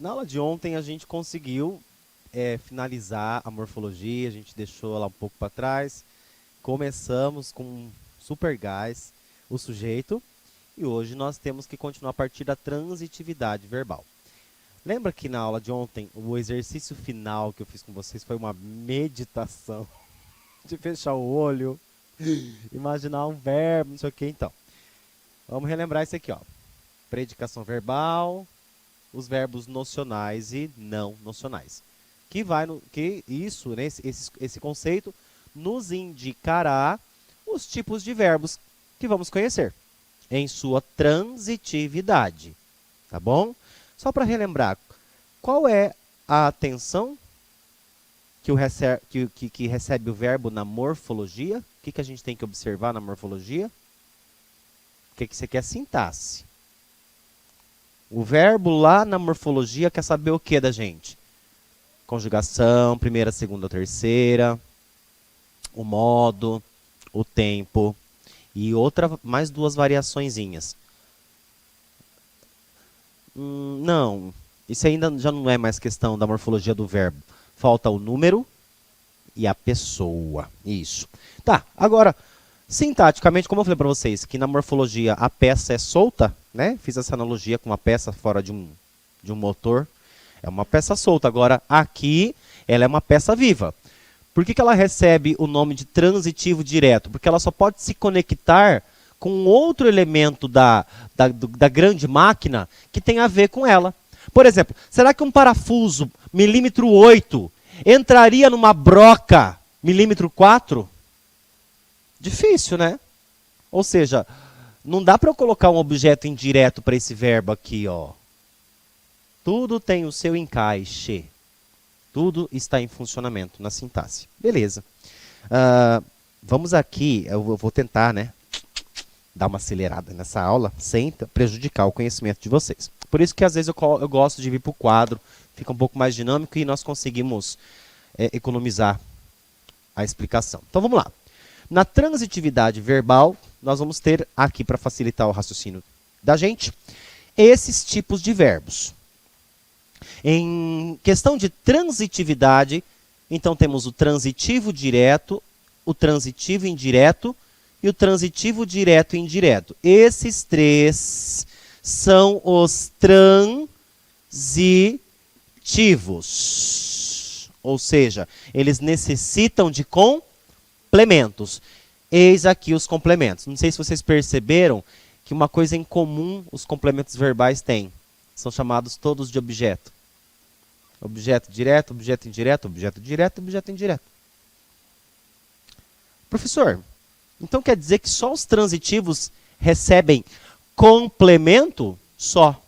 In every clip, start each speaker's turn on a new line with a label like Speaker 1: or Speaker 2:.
Speaker 1: Na aula de ontem a gente conseguiu finalizar a morfologia, a gente deixou ela um pouco para trás. Começamos com um super gás, o sujeito, e hoje nós temos que continuar a partir da transitividade verbal. Lembra que na aula de ontem, o exercício final que eu fiz com vocês foi uma meditação de fechar o olho, imaginar um verbo, não sei o que, então. Vamos relembrar isso aqui, ó. Predicação verbal, os verbos nocionais e não nocionais. Que isso, né, esse conceito nos indicará os tipos de verbos que vamos conhecer em sua transitividade, tá bom? Só para relembrar, qual é a atenção que recebe o verbo na morfologia? O que a gente tem que observar na morfologia? O que você quer? Sintaxe. O verbo lá na morfologia quer saber o que da gente? Conjugação, primeira, segunda, terceira, o modo, o tempo e mais duas variaçõezinhas. Não, isso ainda já não é mais questão da morfologia do verbo. Falta o número e a pessoa. Isso. Tá, agora, sintaticamente, como eu falei para vocês, que na morfologia a peça é solta, né? Fiz essa analogia com uma peça fora de um motor. É uma peça solta. Agora, aqui, ela é uma peça viva. Por que ela recebe o nome de transitivo direto? Porque ela só pode se conectar com outro elemento da grande máquina que tem a ver com ela. Por exemplo, será que um parafuso milímetro 8 entraria numa broca milímetro 4? Difícil, né? Ou seja, não dá para eu colocar um objeto indireto para esse verbo aqui, ó. Tudo tem o seu encaixe. Tudo está em funcionamento na sintaxe. Beleza. Vamos aqui, eu vou tentar, né, dar uma acelerada nessa aula, sem prejudicar o conhecimento de vocês. Por isso que às vezes eu gosto de vir para o quadro, fica um pouco mais dinâmico e nós conseguimos economizar a explicação. Então vamos lá. Na transitividade verbal, nós vamos ter aqui, para facilitar o raciocínio da gente, esses tipos de verbos. Em questão de transitividade, então temos o transitivo direto, o transitivo indireto e o transitivo direto e indireto. Esses três são os transitivos. Ou seja, eles necessitam de complementos. Eis aqui os complementos. Não sei se vocês perceberam que uma coisa em comum os complementos verbais têm. São chamados todos de objeto. Objeto direto, objeto indireto, objeto direto, objeto indireto. Professor, então quer dizer que só os transitivos recebem complemento? Só.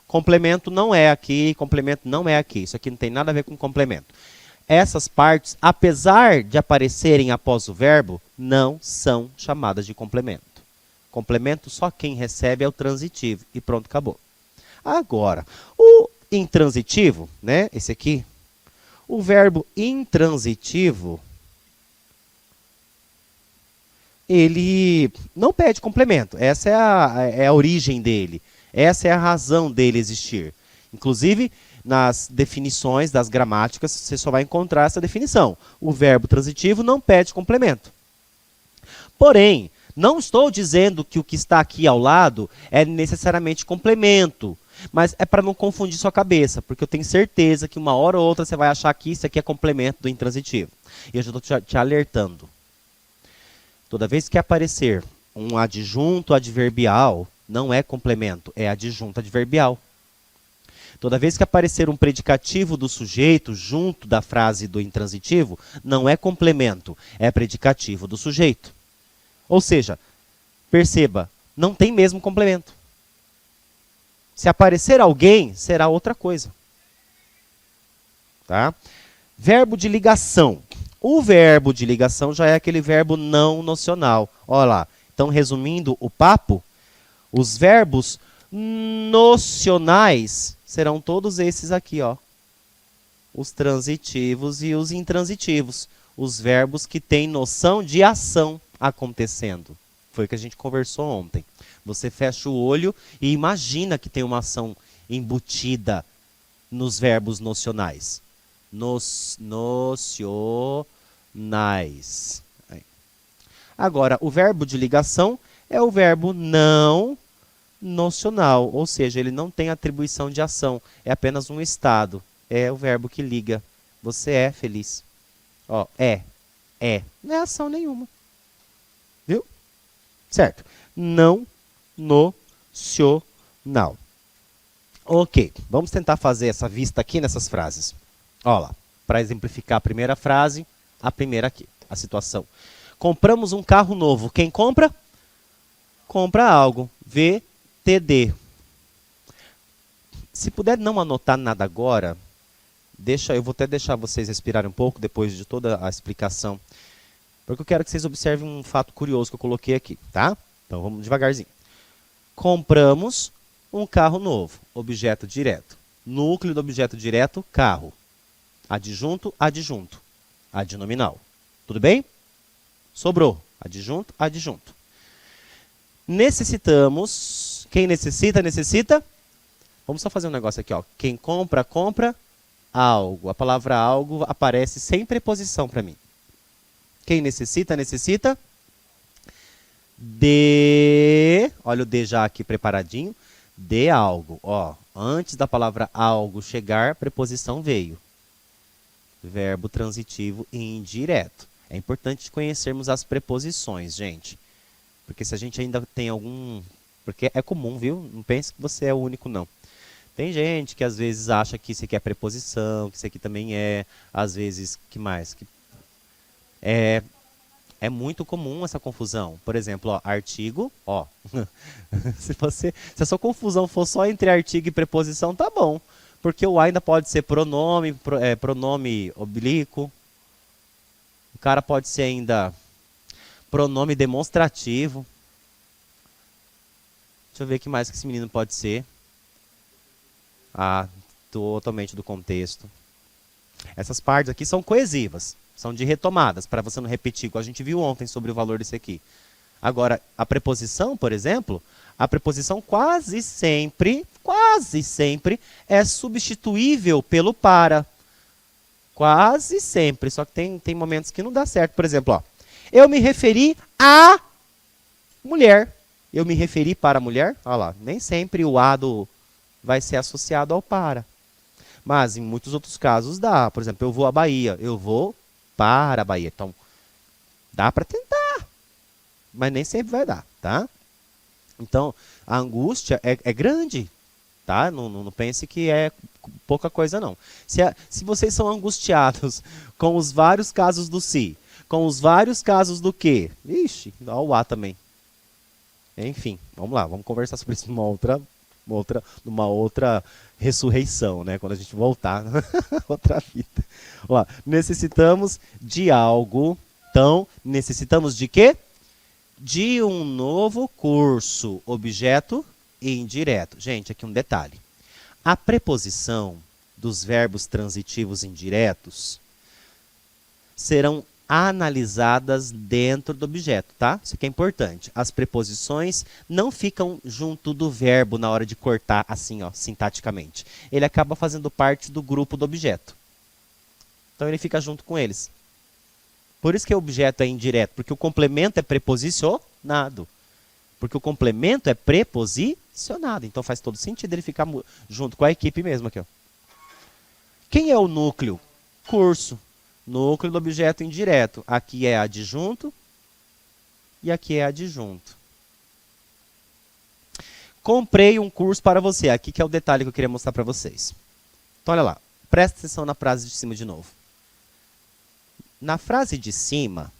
Speaker 1: Complemento não é aqui, complemento não é aqui. Isso aqui não tem nada a ver com complemento. Essas partes, apesar de aparecerem após o verbo, não são chamadas de complemento. Complemento só quem recebe é o transitivo. E pronto, acabou. Agora, o intransitivo, né? Esse aqui. O verbo intransitivo, ele não pede complemento. Essa é a origem dele. Essa é a razão dele existir. Inclusive, nas definições das gramáticas, você só vai encontrar essa definição. O verbo transitivo não pede complemento. Porém, não estou dizendo que o que está aqui ao lado é necessariamente complemento. Mas é para não confundir sua cabeça, porque eu tenho certeza que uma hora ou outra você vai achar que isso aqui é complemento do intransitivo. E eu já estou te alertando. Toda vez que aparecer um adjunto adverbial, não é complemento, é adjunto adverbial. Toda vez que aparecer um predicativo do sujeito junto da frase do intransitivo, não é complemento, é predicativo do sujeito. Ou seja, perceba, não tem mesmo complemento. Se aparecer alguém, será outra coisa. Tá? Verbo de ligação. O verbo de ligação já é aquele verbo não nocional. Olha lá. Então, resumindo o papo, os verbos nocionais serão todos esses aqui, ó. Os transitivos e os intransitivos. Os verbos que têm noção de ação acontecendo. Foi o que a gente conversou ontem. Você fecha o olho e imagina que tem uma ação embutida nos verbos nocionais. Nocionais. Aí. Agora, o verbo de ligação é o verbo não nocional, ou seja, ele não tem atribuição de ação, é apenas um estado. É o verbo que liga. Você é feliz. Ó, é. Não é ação nenhuma. Viu? Certo. Não nocional. Ok, vamos tentar fazer essa vista aqui nessas frases. Olha lá, para exemplificar a primeira frase, a primeira aqui, a situação. Compramos um carro novo. Quem compra? Compra algo. VTD. Se puder não anotar nada agora, eu vou até deixar vocês respirarem um pouco depois de toda a explicação. Porque eu quero que vocês observem um fato curioso que eu coloquei aqui, tá? Então vamos devagarzinho. Compramos um carro novo. Objeto direto. Núcleo do objeto direto, carro. Adjunto, adjunto. Adnominal. Tudo bem? Sobrou. Adjunto, adjunto. Necessitamos. Quem necessita, necessita. Vamos só fazer um negócio aqui, ó. Quem compra, compra algo. A palavra algo aparece sem preposição para mim. Quem necessita, necessita de... Olha o de já aqui preparadinho. De algo. Ó, antes da palavra algo chegar, preposição veio. Verbo transitivo indireto. É importante conhecermos as preposições, gente. Porque se a gente ainda tem algum... Porque é comum, viu? Não pense que você é o único, não. Tem gente que às vezes acha que isso aqui é preposição, que isso aqui também é. Às vezes, que mais? É muito comum essa confusão. Por exemplo, ó, artigo, ó. se a sua confusão for só entre artigo e preposição, tá bom. Porque o ainda pode ser pronome, pronome oblíquo. O cara pode ser ainda pronome demonstrativo. Deixa eu ver o que mais que esse menino pode ser. Ah, totalmente do contexto. Essas partes aqui são coesivas. São de retomadas, para você não repetir, igual a gente viu ontem sobre o valor desse aqui. Agora, a preposição, por exemplo, a preposição quase sempre é substituível pelo para. Quase sempre, só que tem momentos que não dá certo. Por exemplo, ó, eu me referi à mulher. Eu me referi para a mulher, olha lá, nem sempre o a vai ser associado ao para. Mas em muitos outros casos dá. Por exemplo, eu vou à Bahia, eu vou para a Bahia. Então, dá para tentar, mas nem sempre vai dar, tá? Então, a angústia é grande, tá? Não pense que é pouca coisa, não. Se vocês são angustiados com os vários casos do se, com os vários casos do que, ixi, dá o a também. Enfim, vamos lá, vamos conversar sobre isso numa outra ressurreição, né? Quando a gente voltar, outra vida. Ó, necessitamos de algo. Então, necessitamos de quê? De um novo curso. Objeto indireto. Gente, aqui um detalhe. A preposição dos verbos transitivos indiretos serão analisadas dentro do objeto, tá? Isso aqui é importante. As preposições não ficam junto do verbo na hora de cortar assim, ó, sintaticamente. Ele acaba fazendo parte do grupo do objeto. Então ele fica junto com eles. Por isso que o objeto é indireto, porque o complemento é preposicionado. Porque o complemento é preposicionado. Então faz todo sentido ele ficar junto com a equipe mesmo aqui, ó. Quem é o núcleo? Curso. Núcleo do objeto indireto. Aqui é adjunto e aqui é adjunto. Comprei um curso para você. Aqui que é o detalhe que eu queria mostrar para vocês. Então, olha lá. Presta atenção na frase de cima de novo. Na frase de cima,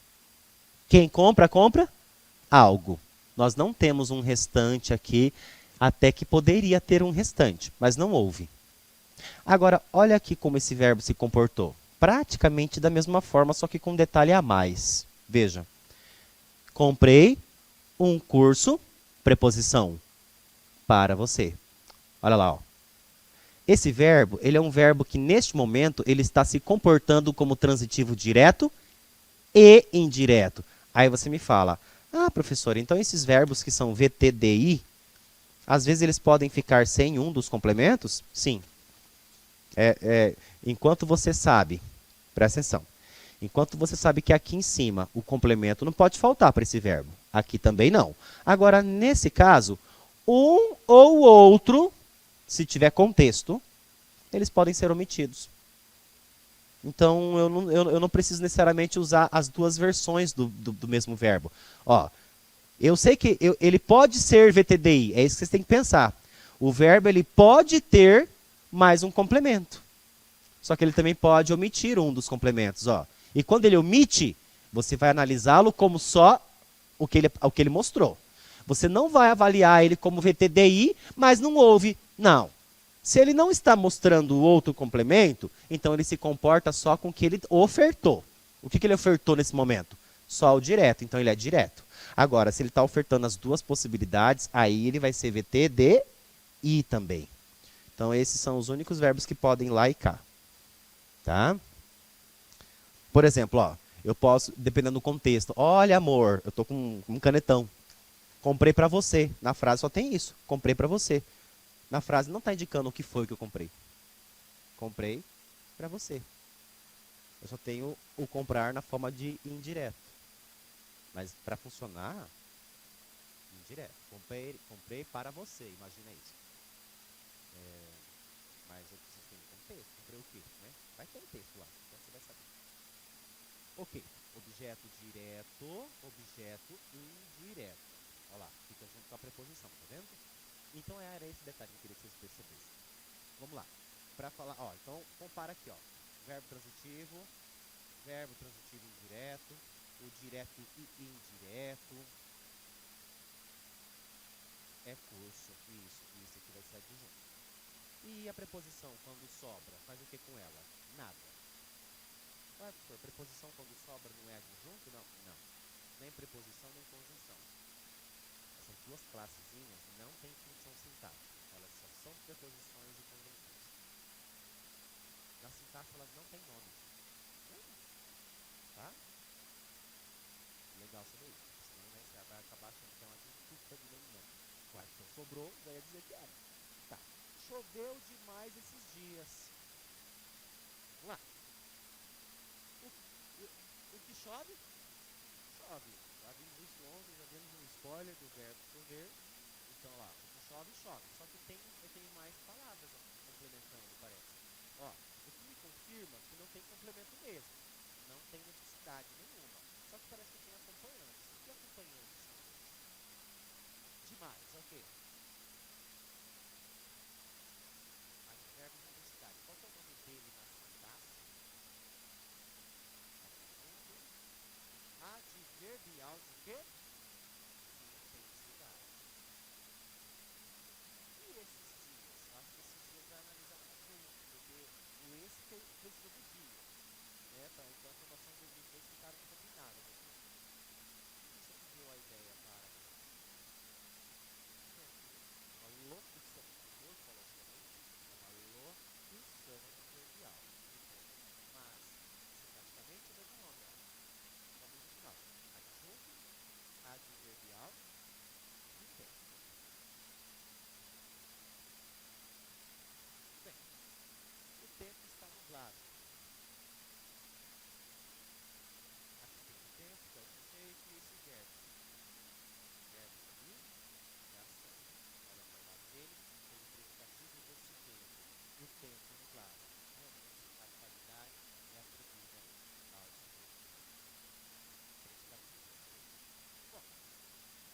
Speaker 1: quem compra, compra algo. Nós não temos um restante aqui, até que poderia ter um restante, mas não houve. Agora, olha aqui como esse verbo se comportou. Praticamente da mesma forma, só que com um detalhe a mais. Veja. Comprei um curso, preposição, para você. Olha lá, ó. Esse verbo, ele é um verbo que, neste momento, ele está se comportando como transitivo direto e indireto. Aí você me fala, ah, professor, então esses verbos que são VTDI, Às vezes eles podem ficar sem um dos complementos? Sim. Enquanto você sabe, presta atenção, enquanto você sabe que aqui em cima o complemento não pode faltar para esse verbo, aqui também não. Agora, nesse caso, um ou outro, se tiver contexto, eles podem ser omitidos. Então, eu não preciso necessariamente usar as duas versões do mesmo verbo. Ó, eu sei que ele pode ser VTDI, é isso que vocês têm que pensar. O verbo ele pode ter mais um complemento. Só que ele também pode omitir um dos complementos. Ó. E quando ele omite, você vai analisá-lo como só o que ele mostrou. Você não vai avaliar ele como VTDI, mas não houve. Não. Se ele não está mostrando o outro complemento, então ele se comporta só com o que ele ofertou. O que ele ofertou nesse momento? Só o direto, então ele é direto. Agora, se ele está ofertando as duas possibilidades, aí ele vai ser VTDI também. Então, esses são os únicos verbos que podem ir lá e cá. Tá? Por exemplo, ó, eu posso, dependendo do contexto, olha, amor, eu tô com um canetão. Comprei para você. Na frase só tem isso. Comprei para você. Na frase não está indicando o que foi que eu comprei. Comprei para você. Eu só tenho o comprar na forma de indireto. Mas para funcionar, indireto. Comprei para você, imagina isso. Mas eu preciso ter um contexto. Comprei o quê? Né? Vai ter um texto lá, então você vai saber. Ok. Objeto direto, objeto indireto. Olha lá, fica junto com a preposição, tá vendo? Então era esse detalhe que eu queria que vocês percebessem. Vamos lá. Para falar, ó, então compara aqui, ó. Verbo transitivo indireto, o direto e indireto. É curso, isso aqui vai ser adjunto. E a preposição quando sobra, faz o que com ela? Nada. Ué, professor, preposição quando sobra não é adjunto? Não, não. Nem preposição, nem conjunção. Essas duas classezinhas não têm função sintática. Elas só são preposições e conjunções. Na sintaxe elas não têm nome. Tá? Legal saber isso. Senão você vai acabar achando que é uma disputa de nome. Ué, então sobrou, já ia dizer que era. Tá. Choveu demais esses dias. Vamos lá. O que chove? Chove. Já vimos isso ontem, já vimos um spoiler do verbo chover. Então, lá, o que chove, chove. Só que eu tenho mais palavras complementando, parece. Ó, o que me confirma que não tem complemento mesmo. Não tem necessidade nenhuma. Só que parece que tem acompanhantes. O que acompanhantes são esses? Demais, ok. Advérbio de intensidade. Qual que é o nome dele na sintaxe? Adverbial de quê? Intensidade. E esses dias? Eu acho que esses dias vai analisar junto, porque o esse precisa do dia. Né? Então a informação dos dois ficaram combinadas aqui. Isso que deu a ideia para uma locução. Morfologicamente, é uma locução adverbial. Mas, sintaticamente, é o mesmo nome. Nome original. Adjunto, adverbial, intenso. Bem, o tempo está nublado. Aqui tem o tempo, que é o sujeito, e esse verbo. Verbo ali, é ação. Olha para o lado dele, tem o predicativo do sujeito. O tempo nublado. Realmente, a qualidade é atribuída ao sujeito. Predicativo. Bom,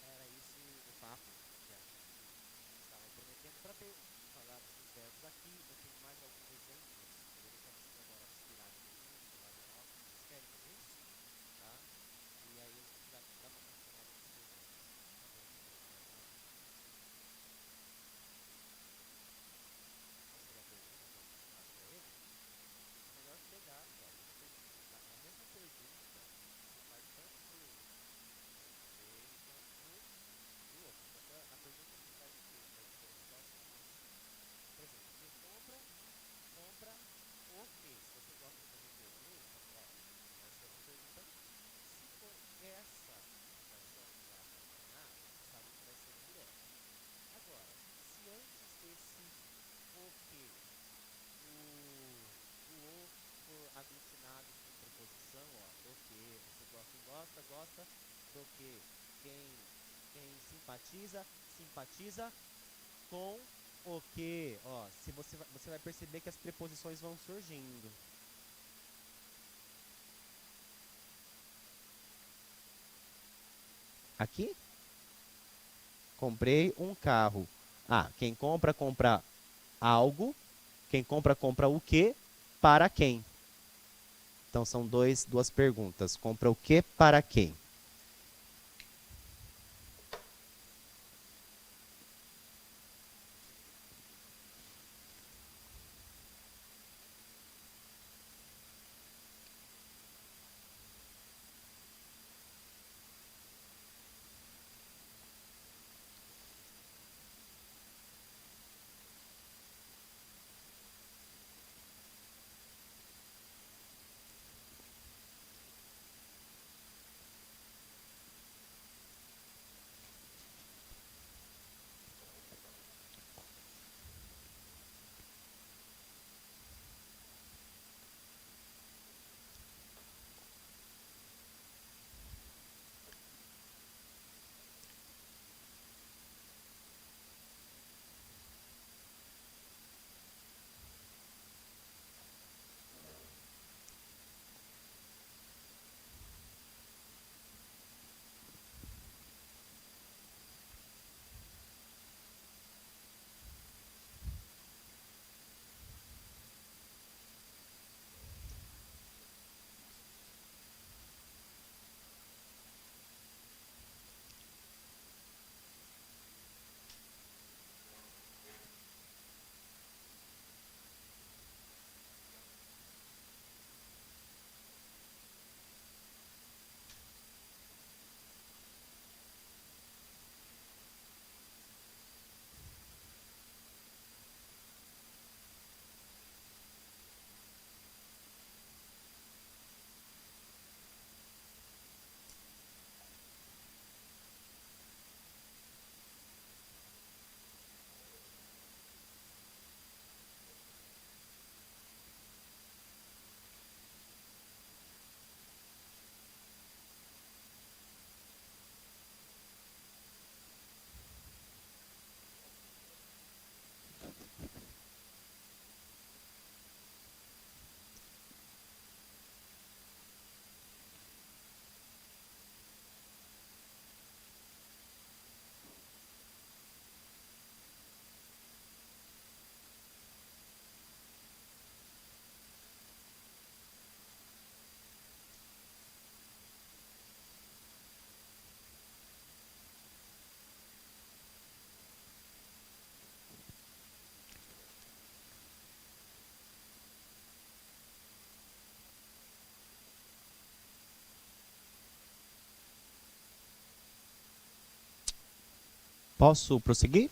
Speaker 1: era esse o papo que a gente estava prometendo para ver. Falar desses verbos aqui. Eu tenho mais alguns exemplos. Eu vou deixar vocês agora inspirarem um pouquinho, falar melhor. Vocês querem fazer isso? Tá? E aí a gente vai dar uma continuada nesses exemplos. Tá bom? Qual seria a pergunta que eu faço para ele? É melhor pegar, cara. A mesma pergunta não faz tanto para ele quanto para o outro. Só que a pergunta que faz o quê? Vai dizer só o seguinte. Por exemplo, você compra gosta do que? Quem simpatiza, simpatiza com o que? Ó, se você vai perceber que as preposições vão surgindo. Aqui? Comprei um carro. Ah, quem compra, compra algo. Quem compra, compra o quê? Para quem? Então são duas perguntas. Compra o quê para quem? Posso prosseguir?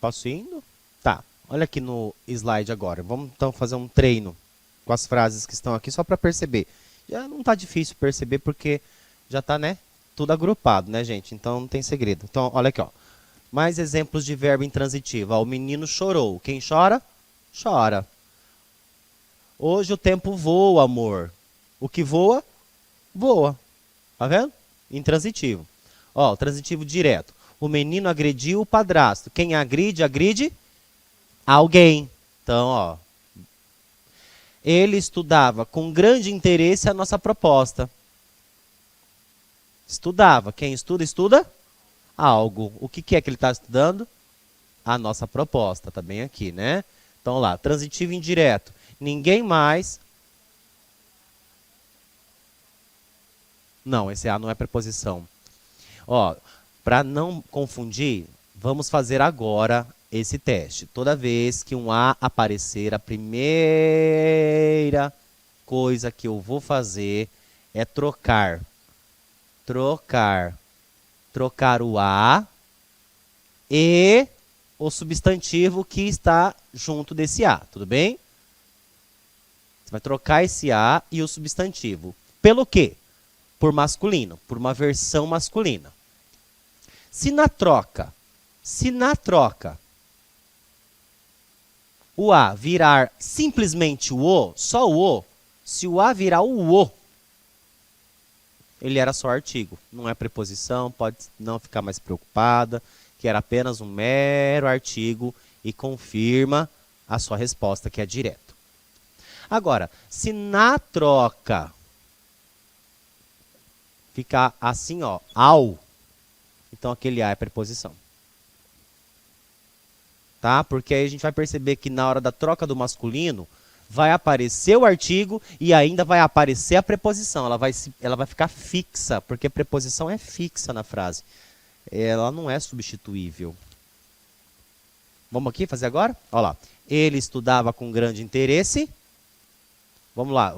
Speaker 1: Posso ir indo? Tá. Olha aqui no slide agora. Vamos então fazer um treino com as frases que estão aqui só para perceber. Já não está difícil perceber porque já está, né, tudo agrupado, né, gente? Então não tem segredo. Então, olha aqui, ó. Mais exemplos de verbo intransitivo. Ó, o menino chorou. Quem chora? Chora. Hoje o tempo voa, amor. O que voa? Voa. Tá vendo? Intransitivo. Ó, o transitivo direto. O menino agrediu o padrasto. Quem agride, agride alguém. Então, ó. Ele estudava com grande interesse a nossa proposta. Estudava. Quem estuda, estuda algo. O que é que ele está estudando? A nossa proposta. Tá bem aqui, né? Então, lá. Transitivo indireto. Ninguém mais... Não, esse A não é preposição. Ó, para não confundir, vamos fazer agora esse teste. Toda vez que um A aparecer, a primeira coisa que eu vou fazer é trocar. Trocar o A e o substantivo que está junto desse A, tudo bem? Você vai trocar esse A e o substantivo. Pelo quê? Por masculino, por uma versão masculina. Se na troca, o A virar simplesmente o O, só o O, se o A virar o ele era só artigo, não é preposição, pode não ficar mais preocupada, que era apenas um mero artigo e confirma a sua resposta, que é direto. Agora, se na troca ficar assim, ó, ao, então aquele a é preposição. Tá? Porque aí a gente vai perceber que na hora da troca do masculino, vai aparecer o artigo e ainda vai aparecer a preposição. Ela vai ficar fixa, porque a preposição é fixa na frase. Ela não é substituível. Vamos aqui fazer agora? Olha lá. Ele estudava com grande interesse. Vamos lá,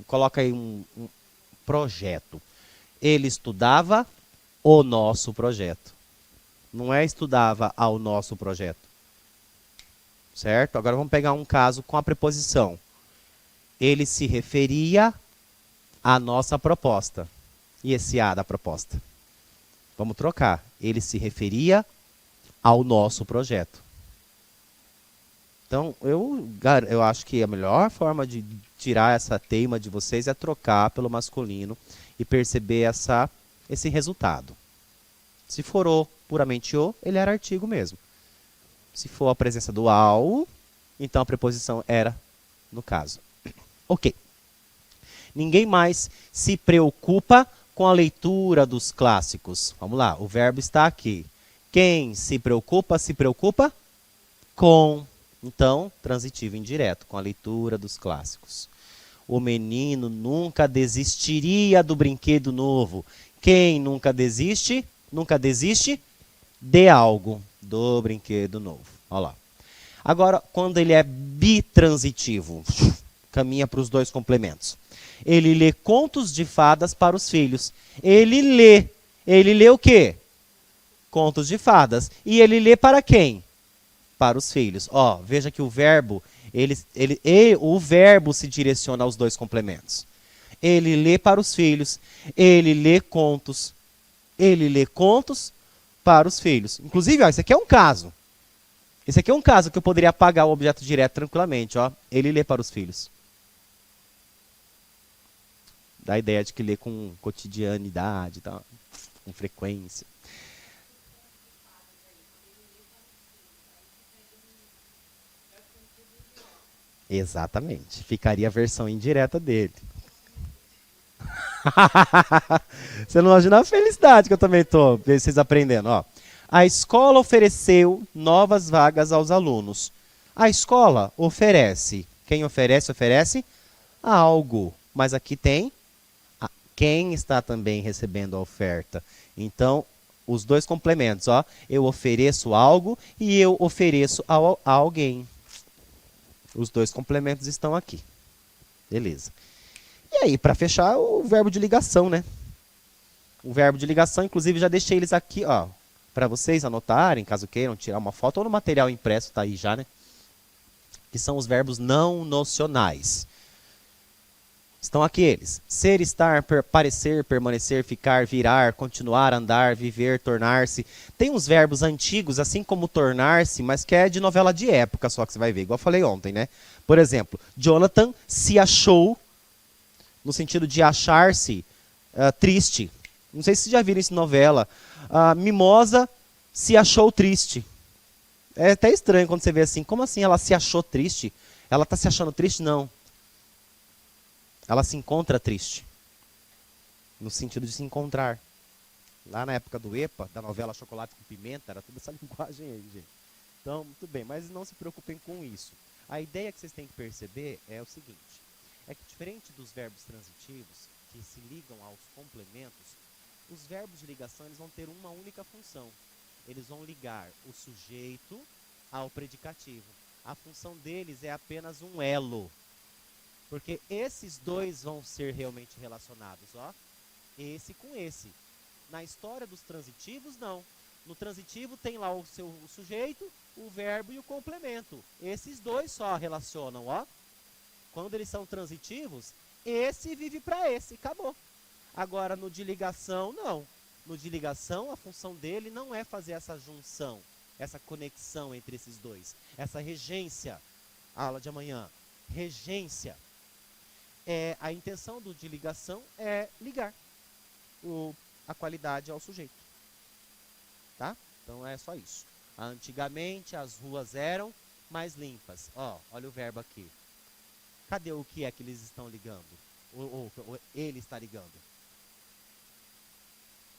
Speaker 1: coloca aí um projeto. Ele estudava o nosso projeto. Não é estudava ao nosso projeto. Certo? Agora vamos pegar um caso com a preposição. Ele se referia à nossa proposta. E esse a da proposta? Vamos trocar. Ele se referia ao nosso projeto. Então, eu acho que a melhor forma de tirar essa teima de vocês é trocar pelo masculino e perceber esse resultado. Se for o, puramente o, ele era artigo mesmo. Se for a presença do ao, então a preposição era no caso. Ok. Ninguém mais se preocupa com a leitura dos clássicos. Vamos lá, o verbo está aqui. Quem se preocupa com. Então, transitivo indireto, com a leitura dos clássicos. O menino nunca desistiria do brinquedo novo. Quem nunca desiste? Nunca desiste de algo, do brinquedo novo. Olha lá. Agora, quando ele é bitransitivo, caminha para os dois complementos. Ele lê contos de fadas para os filhos. Ele lê o quê? Contos de fadas. E ele lê para quem? Para os filhos. Ó, veja que o verbo, o verbo se direciona aos dois complementos. Ele lê para os filhos, ele lê contos para os filhos. Inclusive, ó, esse aqui é um caso. Esse aqui é um caso que eu poderia apagar o objeto direto tranquilamente. Ó. Ele lê para os filhos. Dá a ideia de que lê com cotidianidade, tá? Com frequência. Exatamente. Ficaria a versão indireta dele. Você não imagina a felicidade que eu também estou, vocês aprendendo. Ó. A escola ofereceu novas vagas aos alunos. A escola oferece. Quem oferece, oferece algo. Mas aqui tem quem está também recebendo a oferta. Então, os dois complementos. Ó. Eu ofereço algo e eu ofereço a alguém. Os dois complementos estão aqui. Beleza. E aí, para fechar, o verbo de ligação, né? O verbo de ligação, inclusive, já deixei eles aqui, ó, para vocês anotarem, caso queiram tirar uma foto, ou no material impresso, tá aí já, né? Que são os verbos não nocionais. Estão aqui eles. Ser, estar, parecer, permanecer, ficar, virar, continuar, andar, viver, tornar-se. Tem uns verbos antigos, assim como tornar-se, mas que é de novela de época só que você vai ver, igual eu falei ontem, né? Por exemplo, Jonathan se achou, no sentido de achar-se triste. Não sei se vocês já viram isso em novela. Mimosa se achou triste. É até estranho quando você vê assim. Como assim ela se achou triste? Ela está se achando triste? Não. Ela se encontra triste. No sentido de se encontrar. Lá na época do EPA, da novela Chocolate com Pimenta, era toda essa linguagem aí, gente. Então, muito bem, mas não se preocupem com isso. A ideia que vocês têm que perceber é o seguinte. É que diferente dos verbos transitivos, que se ligam aos complementos, os verbos de ligação eles vão ter uma única função. Eles vão ligar o sujeito ao predicativo. A função deles é apenas um elo. Porque esses dois vão ser realmente relacionados, ó. Esse com esse. Na história dos transitivos, não. No transitivo tem lá o sujeito, o verbo e o complemento. Esses dois só relacionam, ó. Quando eles são transitivos, esse vive para esse, acabou. Agora, no de ligação, não. No de ligação, a função dele não é fazer essa junção, essa conexão entre esses dois. Essa regência. Aula de amanhã. Regência. A intenção do de ligação é ligar. a qualidade ao sujeito. Tá? Então é só isso. Antigamente as ruas eram mais limpas. Ó, olha o verbo aqui. Cadê o que é que eles estão ligando? Ou ele está ligando?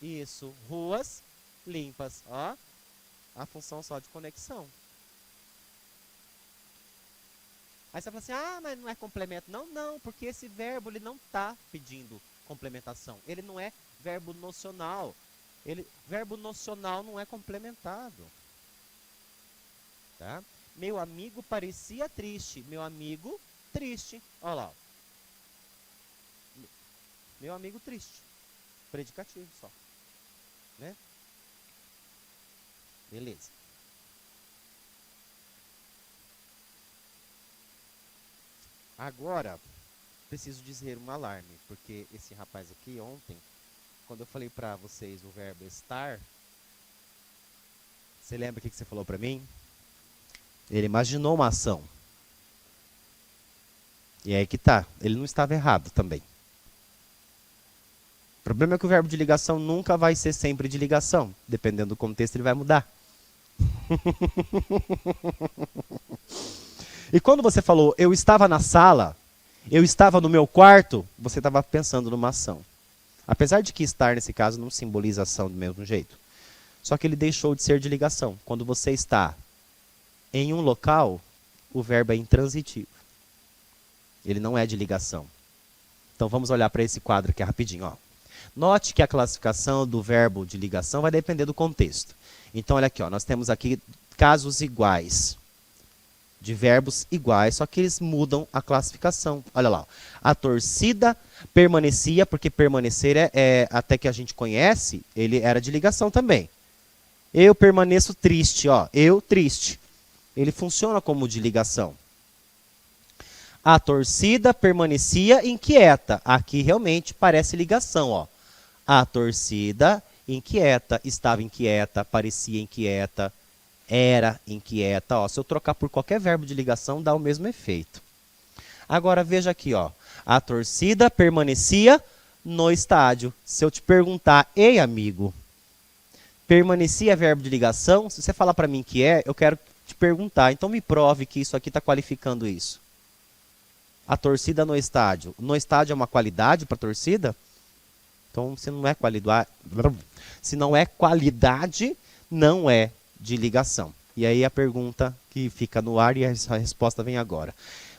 Speaker 1: Isso, ruas limpas. Ó, a função só de conexão. Aí você fala assim, ah, mas não é complemento. Não, não, porque esse verbo ele não está pedindo complementação. Ele não é verbo nocional. Verbo nocional não é complementado. Tá? Meu amigo parecia triste. Meu amigo triste. Olha lá. Meu amigo triste. Predicativo só. Né? Beleza. Agora, preciso dizer um alarme, porque esse rapaz aqui ontem, quando eu falei para vocês o verbo estar, você lembra o que você falou para mim? Ele imaginou uma ação. E é aí que tá, ele não estava errado também. O problema é que o verbo de ligação nunca vai ser sempre de ligação. Dependendo do contexto, ele vai mudar. E quando você falou, eu estava na sala, eu estava no meu quarto, você estava pensando numa ação. Apesar de que estar, nesse caso, não simboliza ação do mesmo jeito. Só que ele deixou de ser de ligação. Quando você está em um local, o verbo é intransitivo. Ele não é de ligação. Então vamos olhar para esse quadro aqui rapidinho. Ó. Note que a classificação do verbo de ligação vai depender do contexto. Então olha aqui, ó, nós temos aqui casos iguais. De verbos iguais, só que eles mudam a classificação. Olha lá, a torcida permanecia, porque permanecer até que a gente conhece, ele era de ligação também. Eu permaneço triste, ó, eu triste. Ele funciona como de ligação. A torcida permanecia inquieta. Aqui realmente parece ligação, ó. A torcida inquieta, estava inquieta, parecia inquieta. Era inquieta. Ó, se eu trocar por qualquer verbo de ligação, dá o mesmo efeito. Agora, veja aqui. Ó, a torcida permanecia no estádio. Se eu te perguntar, ei, amigo, permanecia verbo de ligação? Se você falar para mim que é, eu quero te perguntar. Então, me prove que isso aqui está qualificando isso. A torcida no estádio. No estádio é uma qualidade para a torcida? Então, se não é qualidade, não é de ligação. E aí a pergunta que fica no ar e a resposta vem agora.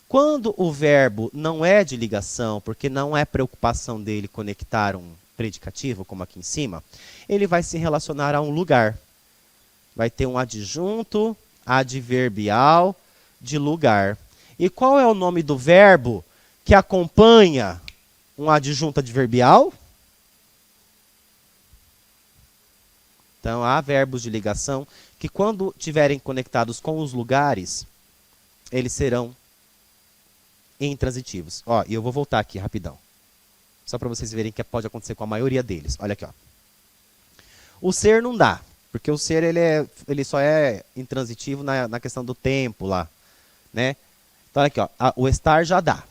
Speaker 1: Quando o verbo não é de ligação, porque não é preocupação dele conectar um predicativo, como aqui em cima, ele vai se relacionar a um lugar. Vai ter um adjunto adverbial de lugar. E qual é o nome do verbo que acompanha um adjunto adverbial? Então, há verbos de ligação que, quando estiverem conectados com os lugares, eles serão intransitivos. Ó, e eu vou voltar aqui rapidão. Só para vocês verem que pode acontecer com a maioria deles. Olha aqui, ó. O ser não dá, porque o ser ele só é intransitivo na questão do tempo lá. Né? Então, olha aqui, ó. O estar já dá.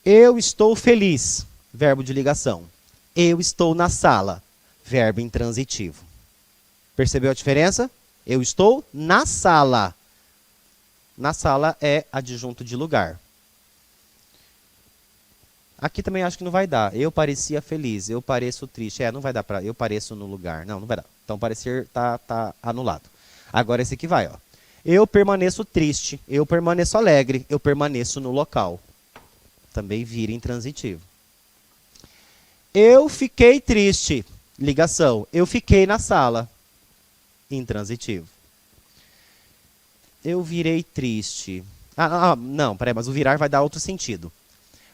Speaker 1: Eu estou feliz, verbo de ligação. Eu estou na sala, verbo intransitivo. Percebeu a diferença? Eu estou na sala. Na sala é adjunto de lugar. Aqui também acho que não vai dar. Eu parecia feliz, eu pareço triste. Não vai dar para eu pareço no lugar. Não vai dar. Então parecer tá anulado. Agora esse aqui vai, ó. Eu permaneço triste, eu permaneço alegre, eu permaneço no local. Também vira intransitivo. Eu fiquei triste. Ligação. Eu fiquei na sala. Intransitivo. Eu virei triste. Não, peraí, mas o virar vai dar outro sentido.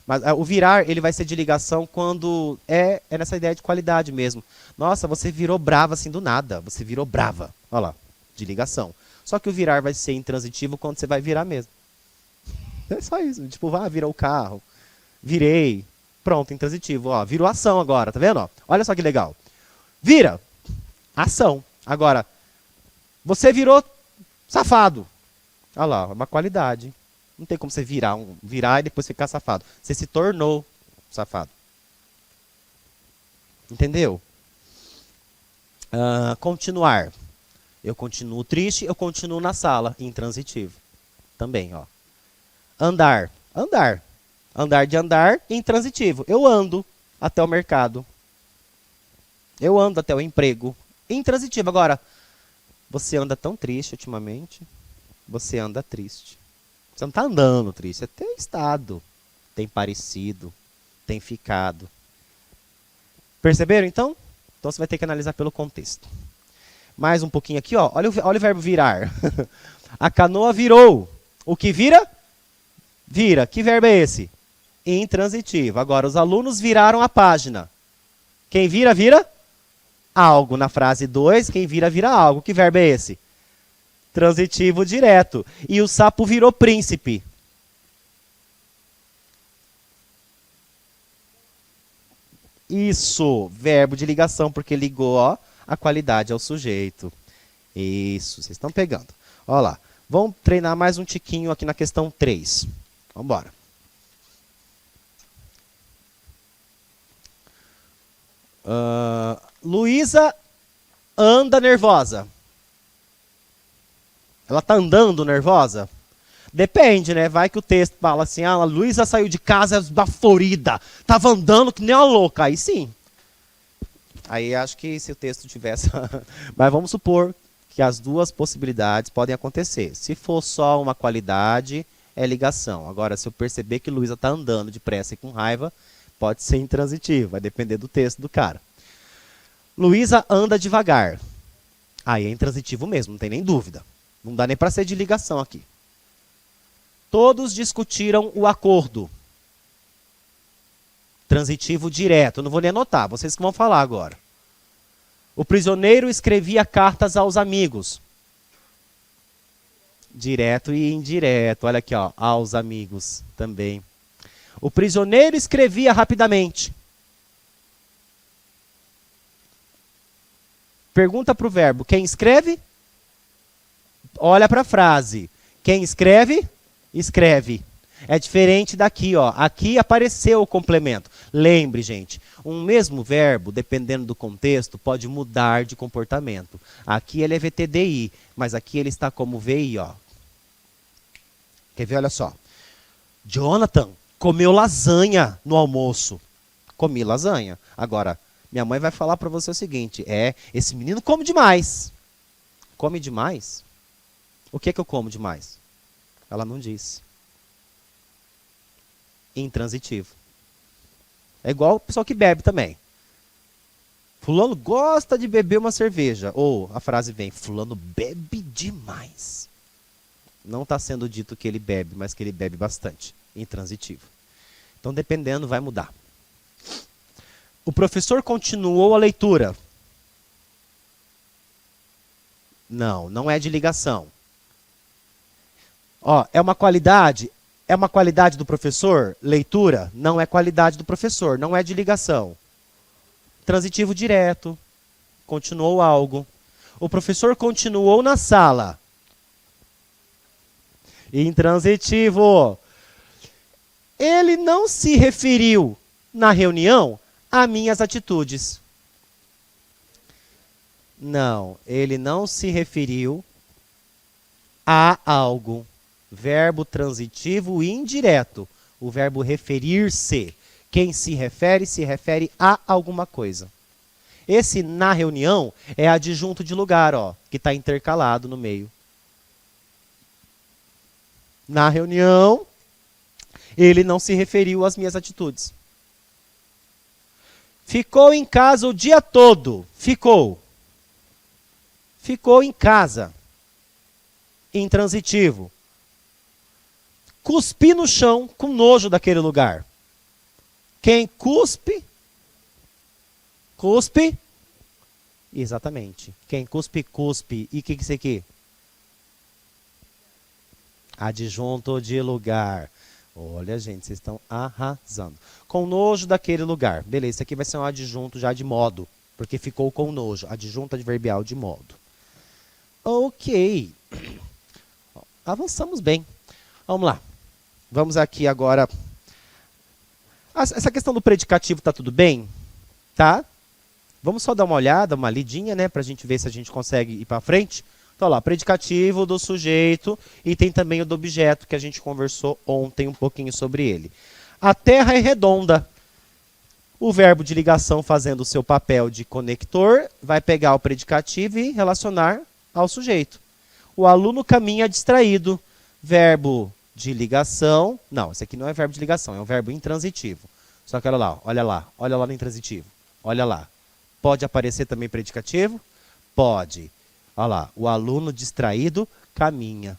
Speaker 1: Mas o virar, ele vai ser de ligação quando é nessa ideia de qualidade mesmo. Nossa, você virou brava assim do nada. Você virou brava. Olha lá, de ligação. Só que o virar vai ser intransitivo quando você vai virar mesmo. É só isso. Tipo, vira o carro. Virei. Pronto, intransitivo. Ó, virou ação agora, tá vendo? Ó, olha só que legal. Vira. Ação. Agora, você virou safado. Olha lá, é uma qualidade. Não tem como você virar e depois ficar safado. Você se tornou safado. Entendeu? Continuar. Eu continuo triste, eu continuo na sala, intransitivo. Também, ó. Andar. Andar. Andar de andar, intransitivo. Eu ando até o mercado. Eu ando até o emprego. Intransitivo. Agora, você anda tão triste ultimamente. Você anda triste. Você não está andando triste. Você tem estado. Tem parecido. Tem ficado. Perceberam, então? Então, você vai ter que analisar pelo contexto. Mais um pouquinho aqui, ó. Olha o verbo virar. A canoa virou. O que vira? Vira. Que verbo é esse? Intransitivo. Agora, os alunos viraram a página. Quem vira, vira algo. Na frase 2, quem vira, vira algo. Que verbo é esse? Transitivo direto. E o sapo virou príncipe. Isso. Verbo de ligação, porque ligou, ó, a qualidade ao sujeito. Isso. Vocês estão pegando. Olha lá. Vamos treinar mais um tiquinho aqui na questão 3. Vamos embora. Luísa anda nervosa. Ela tá andando nervosa? Depende, né? Vai que o texto fala assim, a Luísa saiu de casa esbaforida, tava andando que nem uma louca. Aí sim. Aí acho que se o texto tivesse... Mas vamos supor que as duas possibilidades podem acontecer. Se for só uma qualidade, é ligação. Agora, se eu perceber que Luísa está andando depressa e com raiva, pode ser intransitivo, vai depender do texto do cara. Luísa anda devagar. Aí é intransitivo mesmo, não tem nem dúvida. Não dá nem para ser de ligação aqui. Todos discutiram o acordo. Transitivo direto. Eu não vou nem anotar, vocês que vão falar agora. O prisioneiro escrevia cartas aos amigos. Direto e indireto. Olha aqui, ó, aos amigos também. O prisioneiro escrevia rapidamente. Pergunta para o verbo. Quem escreve? Olha para a frase. Quem escreve? Escreve. É diferente daqui, ó. Aqui apareceu o complemento. Lembre, gente, um mesmo verbo, dependendo do contexto, pode mudar de comportamento. Aqui ele é VTDI, mas aqui ele está como VI, ó. Quer ver? Olha só. Jonathan comeu lasanha no almoço. Comi lasanha. Agora, minha mãe vai falar para você o seguinte, esse menino come demais. Come demais? O que é que eu como demais? Ela não disse. Intransitivo. É igual o pessoal que bebe também. Fulano gosta de beber uma cerveja. Ou a frase vem, fulano bebe demais. Não está sendo dito que ele bebe, mas que ele bebe bastante. Intransitivo. Então, dependendo, vai mudar. O professor continuou a leitura. Não, não é de ligação. Ó, é uma qualidade do professor? Leitura? Não é qualidade do professor, não é de ligação. Transitivo direto. Continuou algo. O professor continuou na sala. Intransitivo. Ele não se referiu na reunião a minhas atitudes. Não, ele não se referiu a algo. Verbo transitivo indireto. O verbo referir-se. Quem se refere a alguma coisa. Esse na reunião é adjunto de lugar, ó, que está intercalado no meio. Na reunião, ele não se referiu às minhas atitudes. Ficou em casa o dia todo. Ficou. Ficou em casa. Intransitivo. Cuspi no chão com nojo daquele lugar. Quem cuspe? Cuspe? Exatamente. Quem cuspe, cuspe. E o que é isso aqui? Adjunto de lugar. Olha, gente, vocês estão arrasando. Com nojo daquele lugar. Beleza, isso aqui vai ser um adjunto já de modo. Porque ficou com nojo. Adjunto adverbial de modo. Ok. Avançamos bem. Vamos lá. Vamos aqui agora. Essa questão do predicativo está tudo bem? Tá? Vamos só dar uma olhada, uma lidinha, né, para a gente ver se a gente consegue ir para frente. Então, lá, predicativo do sujeito e tem também o do objeto, que a gente conversou ontem um pouquinho sobre ele. A Terra é redonda. O verbo de ligação fazendo o seu papel de conector vai pegar o predicativo e relacionar ao sujeito. O aluno caminha distraído. Verbo de ligação. Não, esse aqui não é verbo de ligação, é um verbo intransitivo. Só que olha lá, olha lá, olha lá no intransitivo. Olha lá. Pode aparecer também predicativo? Pode. Olha lá, o aluno distraído caminha.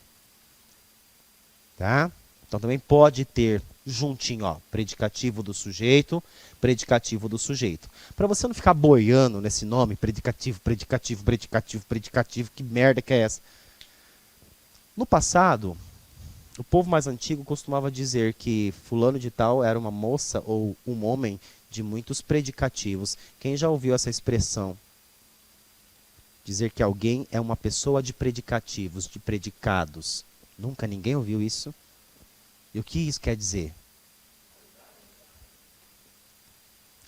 Speaker 1: Tá? Então também pode ter juntinho, ó, predicativo do sujeito, predicativo do sujeito. Para você não ficar boiando nesse nome, predicativo, predicativo, predicativo, predicativo, que merda que é essa? No passado, o povo mais antigo costumava dizer que fulano de tal era uma moça ou um homem de muitos predicativos. Quem já ouviu essa expressão? Dizer que alguém é uma pessoa de predicativos, de predicados. Nunca ninguém ouviu isso? E o que isso quer dizer?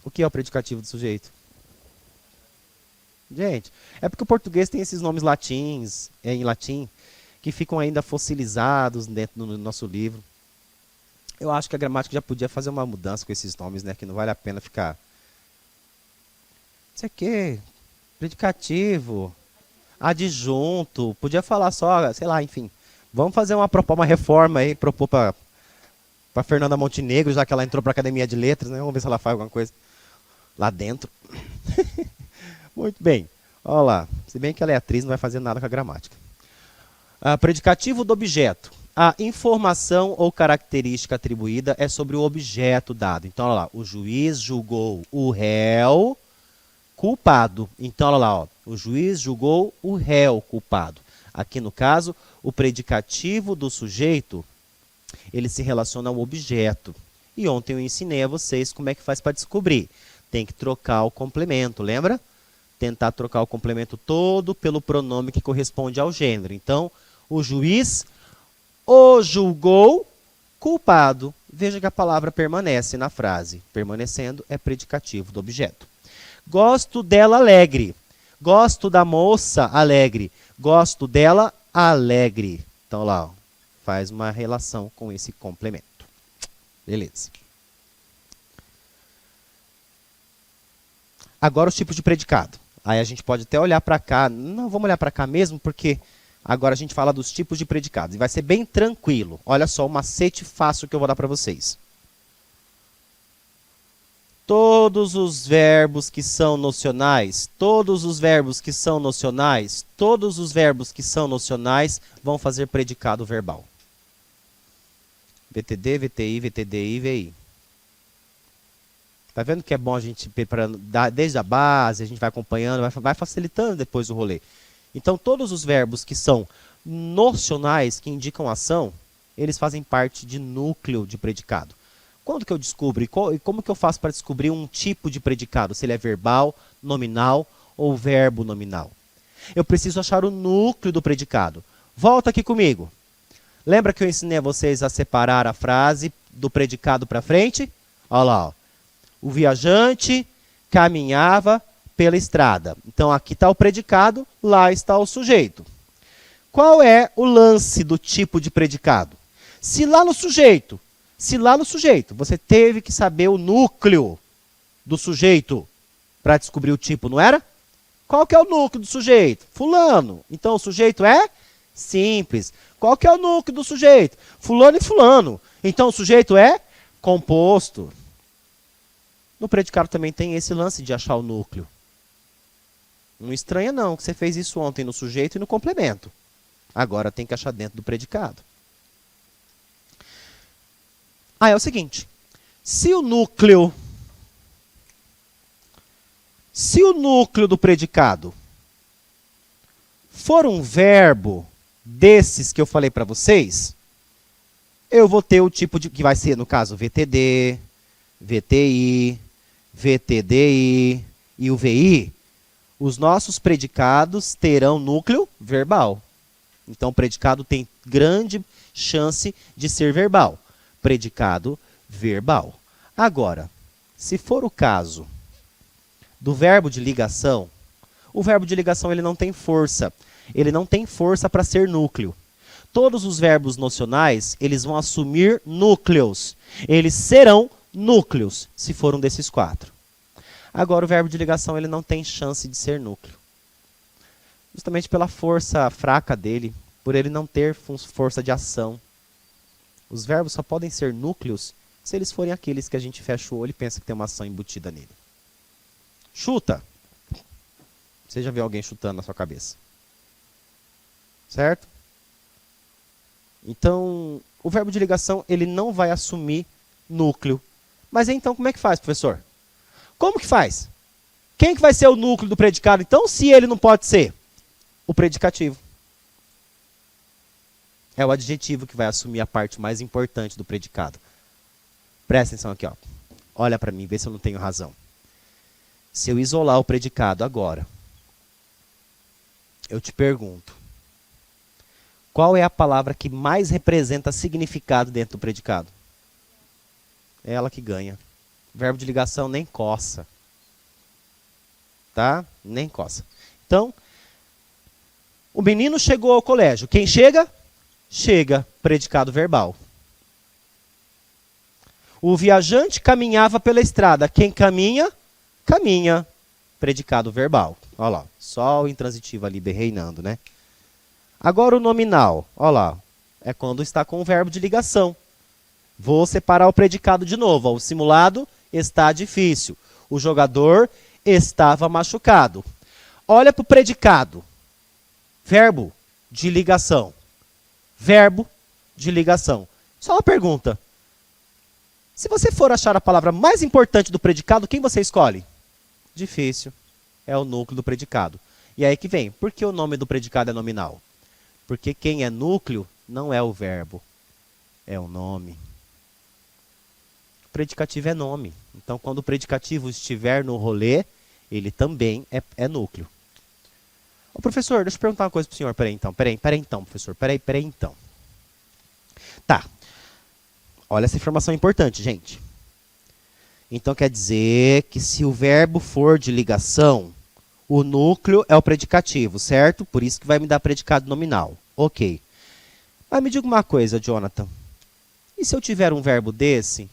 Speaker 1: O que é o predicativo do sujeito? Gente, é porque o português tem esses nomes latins, em latim, que ficam ainda fossilizados dentro do nosso livro. Eu acho que a gramática já podia fazer uma mudança com esses nomes, né? Que não vale a pena ficar... Isso aqui, predicativo, adjunto, podia falar só, sei lá, enfim. Vamos fazer uma reforma aí, propor para Fernanda Montenegro, já que ela entrou para a Academia de Letras, né? Vamos ver se ela faz alguma coisa lá dentro. Muito bem. Olha lá. Se bem que ela é atriz, não vai fazer nada com a gramática. Predicativo do objeto. A informação ou característica atribuída é sobre o objeto dado. Então, olha lá. O juiz julgou o réu culpado. Então, olha lá. Ó, o juiz julgou o réu culpado. Aqui, no caso, o predicativo do sujeito, ele se relaciona ao objeto. E ontem eu ensinei a vocês como é que faz para descobrir. Tem que trocar o complemento, lembra? Tentar trocar o complemento todo pelo pronome que corresponde ao gênero. Então, o juiz o julgou culpado. Veja que a palavra permanece na frase. Permanecendo é predicativo do objeto. Gosto dela alegre. Gosto da moça alegre. Gosto dela alegre. Então, lá, ó, faz uma relação com esse complemento. Beleza. Agora os tipos de predicado. Aí a gente pode até olhar para cá. Não, vamos olhar para cá mesmo, porque agora a gente fala dos tipos de predicados. E vai ser bem tranquilo. Olha só, o macete fácil que eu vou dar para vocês. Todos os verbos que são nocionais, todos os verbos que são nocionais, todos os verbos que são nocionais vão fazer predicado verbal. VTD, VTI, VTDI, VI. Tá vendo que é bom a gente preparando desde a base, a gente vai acompanhando, vai facilitando depois o rolê. Então, todos os verbos que são nocionais, que indicam ação, eles fazem parte de núcleo de predicado. Quando que eu descubro e como que eu faço para descobrir um tipo de predicado? Se ele é verbal, nominal ou verbo nominal? Eu preciso achar o núcleo do predicado. Volta aqui comigo. Lembra que eu ensinei a vocês a separar a frase do predicado para frente? Olha lá, ó. O viajante caminhava pela estrada. Então, aqui está o predicado, lá está o sujeito. Qual é o lance do tipo de predicado? Se lá no sujeito, você teve que saber o núcleo do sujeito para descobrir o tipo, não era? Qual que é o núcleo do sujeito? Fulano. Então, o sujeito é simples. Qual que é o núcleo do sujeito? Fulano e fulano. Então, o sujeito é composto. No predicado também tem esse lance de achar o núcleo. Não estranha não, que você fez isso ontem no sujeito e no complemento. Agora tem que achar dentro do predicado. É o seguinte. Se o núcleo do predicado for um verbo desses que eu falei para vocês, eu vou ter o tipo de que vai ser, no caso, VTD, VTI, VTDI e o VI. Os nossos predicados terão núcleo verbal. Então, o predicado tem grande chance de ser verbal. Predicado verbal. Agora, se for o caso do verbo de ligação, o verbo de ligação ele não tem força. Ele não tem força para ser núcleo. Todos os verbos nocionais, eles vão assumir núcleos. Eles serão núcleos, se for um desses quatro. Agora, o verbo de ligação ele não tem chance de ser núcleo. Justamente pela força fraca dele, por ele não ter força de ação. Os verbos só podem ser núcleos se eles forem aqueles que a gente fecha o olho e pensa que tem uma ação embutida nele. Chuta. Você já viu alguém chutando na sua cabeça? Certo? Então, o verbo de ligação ele não vai assumir núcleo. Mas então, como é que faz, professor? Como que faz? Quem que vai ser o núcleo do predicado, então, se ele não pode ser? O predicativo. É o adjetivo que vai assumir a parte mais importante do predicado. Presta atenção aqui, ó. Olha para mim, vê se eu não tenho razão. Se eu isolar o predicado agora, eu te pergunto, qual é a palavra que mais representa significado dentro do predicado? É ela que ganha. Verbo de ligação nem coça. Tá? Nem coça. Então, o menino chegou ao colégio. Quem chega? Chega, predicado verbal. O viajante caminhava pela estrada. Quem caminha? Caminha, predicado verbal. Olha lá, só o intransitivo ali reinando, né? Agora o nominal, olha lá, é quando está com o verbo de ligação. Vou separar o predicado de novo. Ó, o simulado está difícil. O jogador estava machucado. Olha para o predicado. Verbo de ligação. Verbo de ligação. Só uma pergunta. Se você for achar a palavra mais importante do predicado, quem você escolhe? Difícil. É o núcleo do predicado. E aí que vem. Por que o nome do predicado é nominal? Porque quem é núcleo não é o verbo. É o nome. O predicativo é nome. Então, quando o predicativo estiver no rolê, ele também é núcleo. Ô, professor, deixa eu perguntar uma coisa pro senhor. Peraí então, professor. Peraí então. Tá. Olha essa informação importante, gente. Então, quer dizer que se o verbo for de ligação, o núcleo é o predicativo, certo? Por isso que vai me dar predicado nominal. Ok. Mas me diga uma coisa, Jonathan. E se eu tiver um verbo desse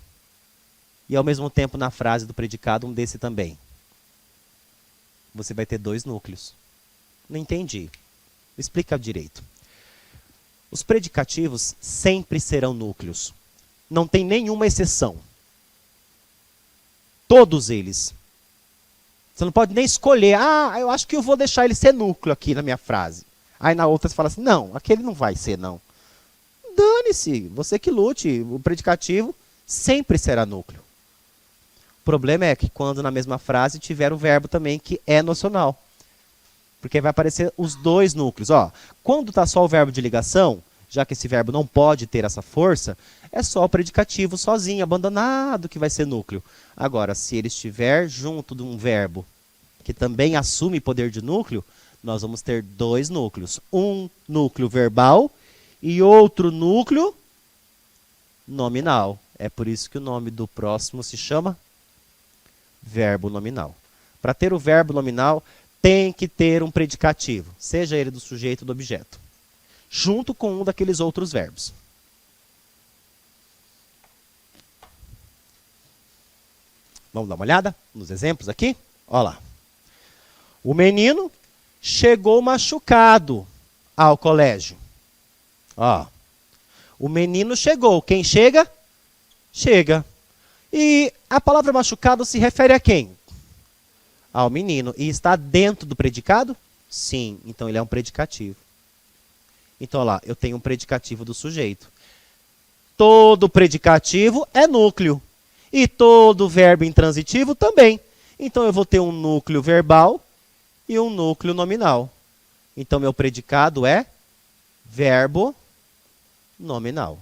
Speaker 1: e ao mesmo tempo na frase do predicado um desse também? Você vai ter dois núcleos. Não entendi. Explica direito. Os predicativos sempre serão núcleos. Não tem nenhuma exceção. Todos eles. Você não pode nem escolher. Ah, eu acho que eu vou deixar ele ser núcleo aqui na minha frase. Aí na outra você fala assim, não, aquele não vai ser, não. Dane-se, você que lute. O predicativo sempre será núcleo. O problema é que quando na mesma frase tiver um verbo também que é nocional. Porque vai aparecer os dois núcleos. Ó, quando está só o verbo de ligação, já que esse verbo não pode ter essa força, é só o predicativo sozinho, abandonado, que vai ser núcleo. Agora, se ele estiver junto de um verbo que também assume poder de núcleo, nós vamos ter dois núcleos. Um núcleo verbal e outro núcleo nominal. É por isso que o nome do próximo se chama verbo nominal. Para ter o verbo nominal, tem que ter um predicativo, seja ele do sujeito ou do objeto, junto com um daqueles outros verbos. Vamos dar uma olhada nos exemplos aqui? Olha lá. O menino chegou machucado ao colégio. Ó. O menino chegou. Quem chega? Chega. E a palavra machucado se refere a quem? Ao menino. E está dentro do predicado? Sim. Então ele é um predicativo. Então, olha lá, eu tenho um predicativo do sujeito. Todo predicativo é núcleo. E todo verbo intransitivo também. Então, eu vou ter um núcleo verbal e um núcleo nominal. Então, meu predicado é verbo nominal.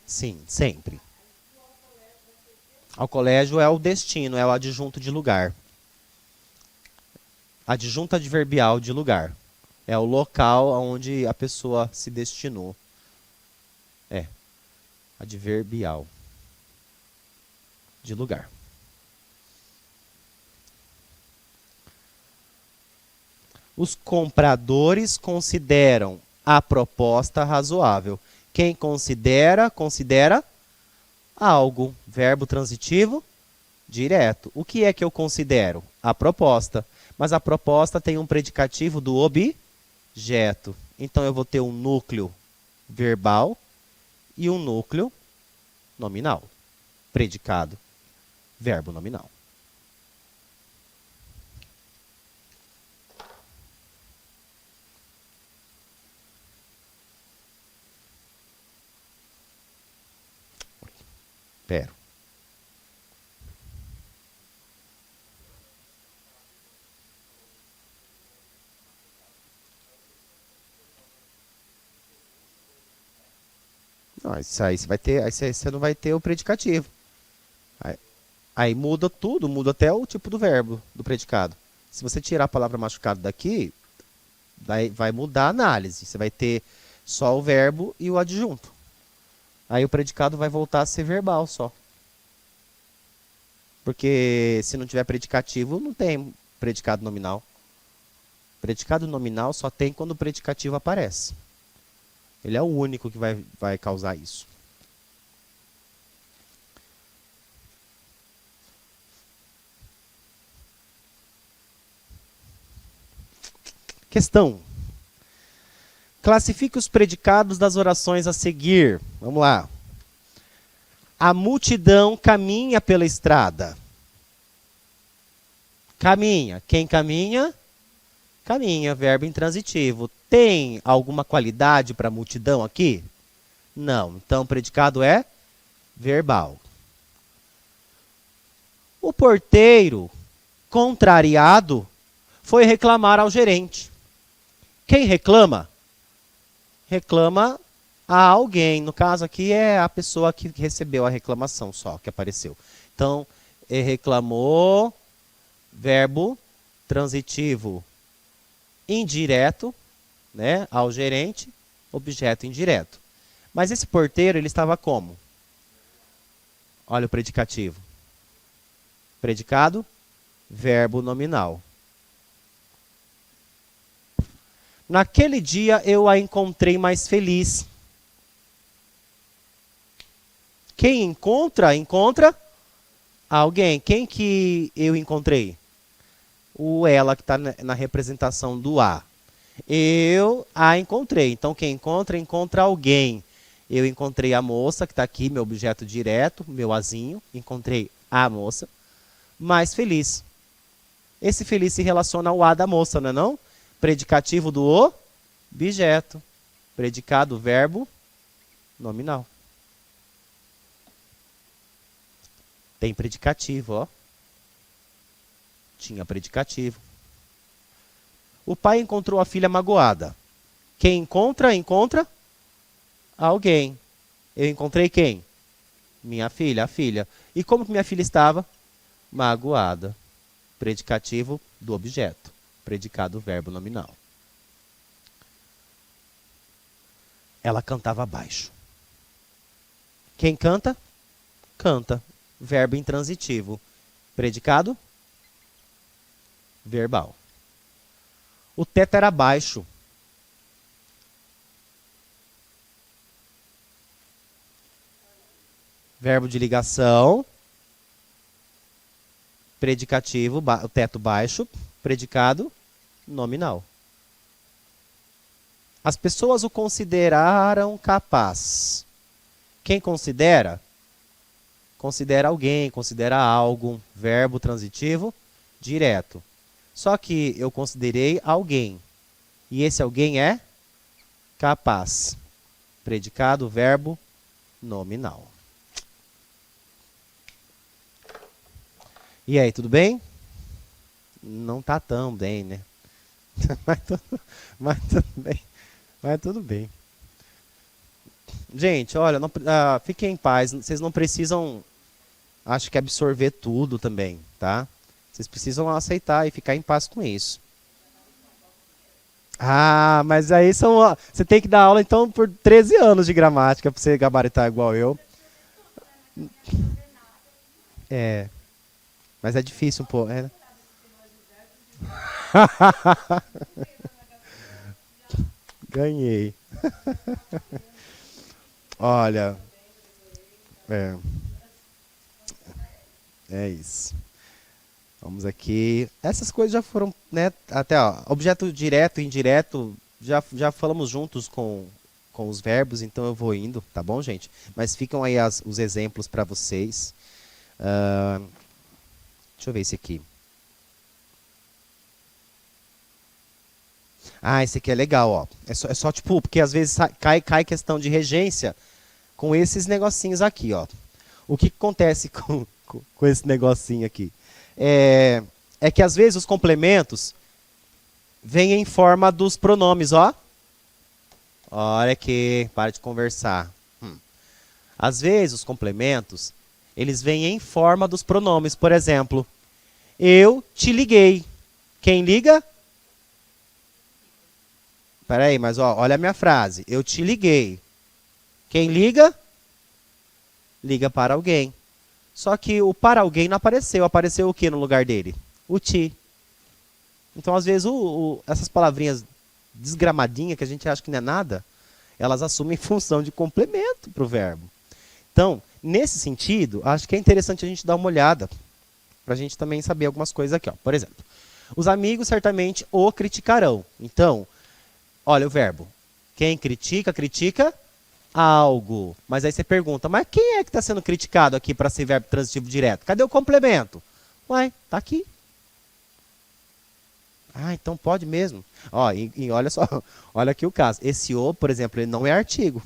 Speaker 1: Sim, sempre. Ao colégio é o destino, é o adjunto de lugar. Adjunto adverbial de lugar. É o local onde a pessoa se destinou. É. Adverbial. De lugar. Os compradores consideram a proposta razoável. Quem considera, considera algo. Verbo transitivo direto. O que é que eu considero? A proposta. Mas a proposta tem um predicativo do objeto. Então eu vou ter um núcleo verbal e um núcleo nominal. Predicado, verbo nominal. Espero. Não, isso aí você vai ter, aí você não vai ter o predicativo. Aí muda tudo, muda até o tipo do verbo, do predicado. Se você tirar a palavra machucado daqui, vai mudar a análise. Você vai ter só o verbo e o adjunto. Aí o predicado vai voltar a ser verbal só. Porque se não tiver predicativo, não tem predicado nominal. Predicado nominal só tem quando o predicativo aparece. Ele é o único que vai causar isso. Questão. Classifique os predicados das orações a seguir. Vamos lá. A multidão caminha pela estrada. Caminha. Quem caminha? Caminha, verbo intransitivo. Tem alguma qualidade para a multidão aqui? Não. Então, o predicado é verbal. O porteiro, contrariado, foi reclamar ao gerente. Quem reclama? Reclama a alguém. No caso aqui é a pessoa que recebeu a reclamação só, que apareceu. Então, reclamou, verbo transitivo indireto, né, ao gerente, objeto indireto. Mas esse porteiro, ele estava como? Olha o predicativo. Predicado, verbo nominal. Naquele dia eu a encontrei mais feliz. Quem encontra, encontra alguém. Quem que eu encontrei? O ela que está na representação do a. Eu a encontrei. Então, quem encontra, encontra alguém. Eu encontrei a moça, que está aqui, meu objeto direto, meu azinho. Encontrei a moça. Mais feliz. Esse feliz se relaciona ao a da moça, não é não? Predicativo do objeto. Predicado, verbo, nominal. Tem predicativo, ó. Tinha predicativo. O pai encontrou a filha magoada. Quem encontra, encontra alguém. Eu encontrei quem? Minha filha, a filha. E como que minha filha estava? Magoada. Predicativo do objeto. Predicado, verbo nominal. Ela cantava baixo. Quem canta? Canta. Verbo intransitivo. Predicado? Verbal. O teto era baixo. Verbo de ligação. Predicativo, o teto baixo. Predicado, nominal. As pessoas o consideraram capaz. Quem considera? Considera alguém, considera algo. Verbo transitivo, direto. Só que eu considerei alguém. E esse alguém é capaz. Predicado, verbo, nominal. E aí, tudo bem? Não tá tão bem, né? mas tudo bem. Mas tudo bem. Gente, olha, fiquem em paz. Vocês não precisam, acho que, absorver tudo também, tá? Vocês precisam aceitar e ficar em paz com isso. Ah, mas aí você tem que dar aula, então, por 13 anos de gramática para você gabaritar igual eu. É, mas é difícil um pouco. É. Ganhei. Olha, é, é isso. Vamos aqui. Essas coisas já foram, né? Até, ó, objeto direto e indireto, já falamos juntos com os verbos, então eu vou indo, tá bom, gente? Mas ficam aí os exemplos para vocês. Ah, deixa eu ver esse aqui. Ah, esse aqui é legal, ó. É só tipo, porque às vezes cai questão de regência com esses negocinhos aqui, ó. O que acontece com esse negocinho aqui? É que às vezes os complementos vêm em forma dos pronomes, ó. Olha aqui, para de conversar. Às vezes os complementos, eles vêm em forma dos pronomes. Por exemplo, eu te liguei. Quem liga? Peraí, mas ó, olha a minha frase. Eu te liguei. Quem liga? Liga para alguém. Só que o para alguém não apareceu. Apareceu o que no lugar dele? O ti. Então, às vezes, essas palavrinhas desgramadinhas, que a gente acha que não é nada, elas assumem função de complemento para o verbo. Então, nesse sentido, acho que é interessante a gente dar uma olhada, para a gente também saber algumas coisas aqui. Ó. Por exemplo, os amigos certamente o criticarão. Então, olha o verbo. Quem critica, critica algo. Mas aí você pergunta, mas quem é que está sendo criticado aqui para ser verbo transitivo direto? Cadê o complemento? Ué, tá aqui. Ah, então pode mesmo. Ó, e olha só, olha aqui o caso. Esse o, por exemplo, ele não é artigo.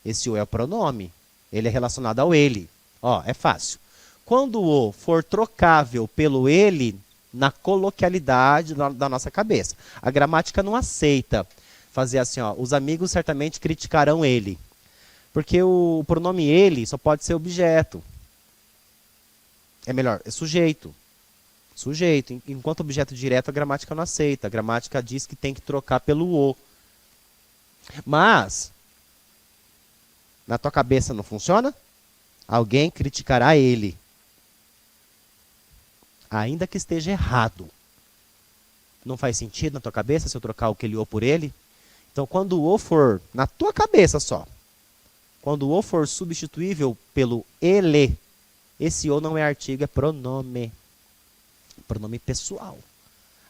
Speaker 1: Esse o é o pronome. Ele é relacionado ao ele. Ó, é fácil. Quando o for trocável pelo ele, na coloquialidade da nossa cabeça. A gramática não aceita fazer assim, ó, os amigos certamente criticarão ele. Porque o pronome ele só pode ser objeto. É melhor, é sujeito. Sujeito. Enquanto objeto direto, a gramática não aceita. A gramática diz que tem que trocar pelo o. Mas, na tua cabeça não funciona? Alguém criticará ele. Ainda que esteja errado. Não faz sentido na tua cabeça se eu trocar aquele o por ele? Então, quando o for, na tua cabeça só, quando o for substituível pelo ele, esse o não é artigo, é pronome. Pronome pessoal.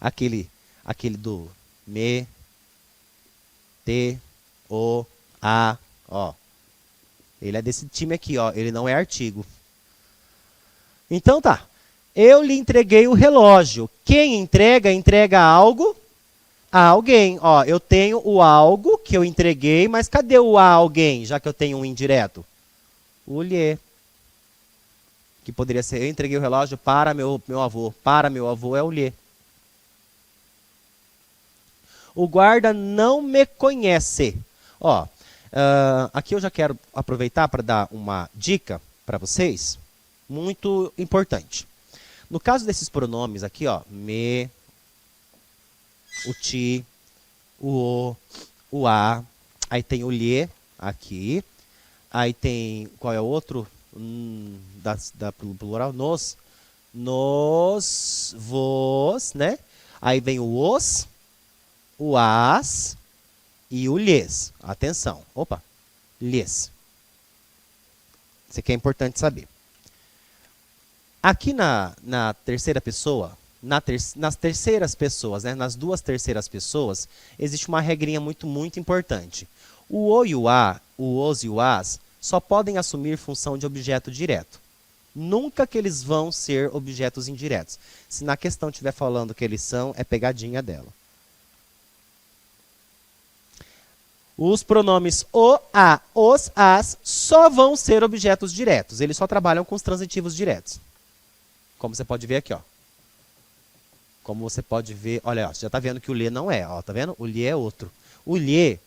Speaker 1: Aquele do me, te, o, a, ó. Ele é desse time aqui, ó. Ele não é artigo. Então tá. Eu lhe entreguei o relógio. Quem entrega, entrega algo a alguém. Ó, eu tenho o algo que eu entreguei, mas cadê o a alguém, já que eu tenho um indireto? O lhe. Que poderia ser, eu entreguei o relógio para meu avô. Para meu avô é o lhe. O guarda não me conhece. Ó, aqui eu já quero aproveitar para dar uma dica para vocês, muito importante. No caso desses pronomes aqui, ó, me, o ti, o a, aí tem o lhe aqui, aí tem, qual é o outro? Da plural, nos, vos, né? Aí vem o os, o as e o lhes. Atenção, opa, lhes. Isso aqui é importante saber. Aqui na terceira pessoa, nas terceiras pessoas, né, nas duas terceiras pessoas, existe uma regrinha muito importante. O e o a, o os e o as, só podem assumir função de objeto direto. Nunca que eles vão ser objetos indiretos. Se na questão estiver falando que eles são, é pegadinha dela. Os pronomes o, a, os, as só vão ser objetos diretos. Eles só trabalham com os transitivos diretos. Como você pode ver aqui, ó. Como você pode ver, olha, ó, você já está vendo que o lhe não é, ó, tá vendo? O lhe é outro. O lhe,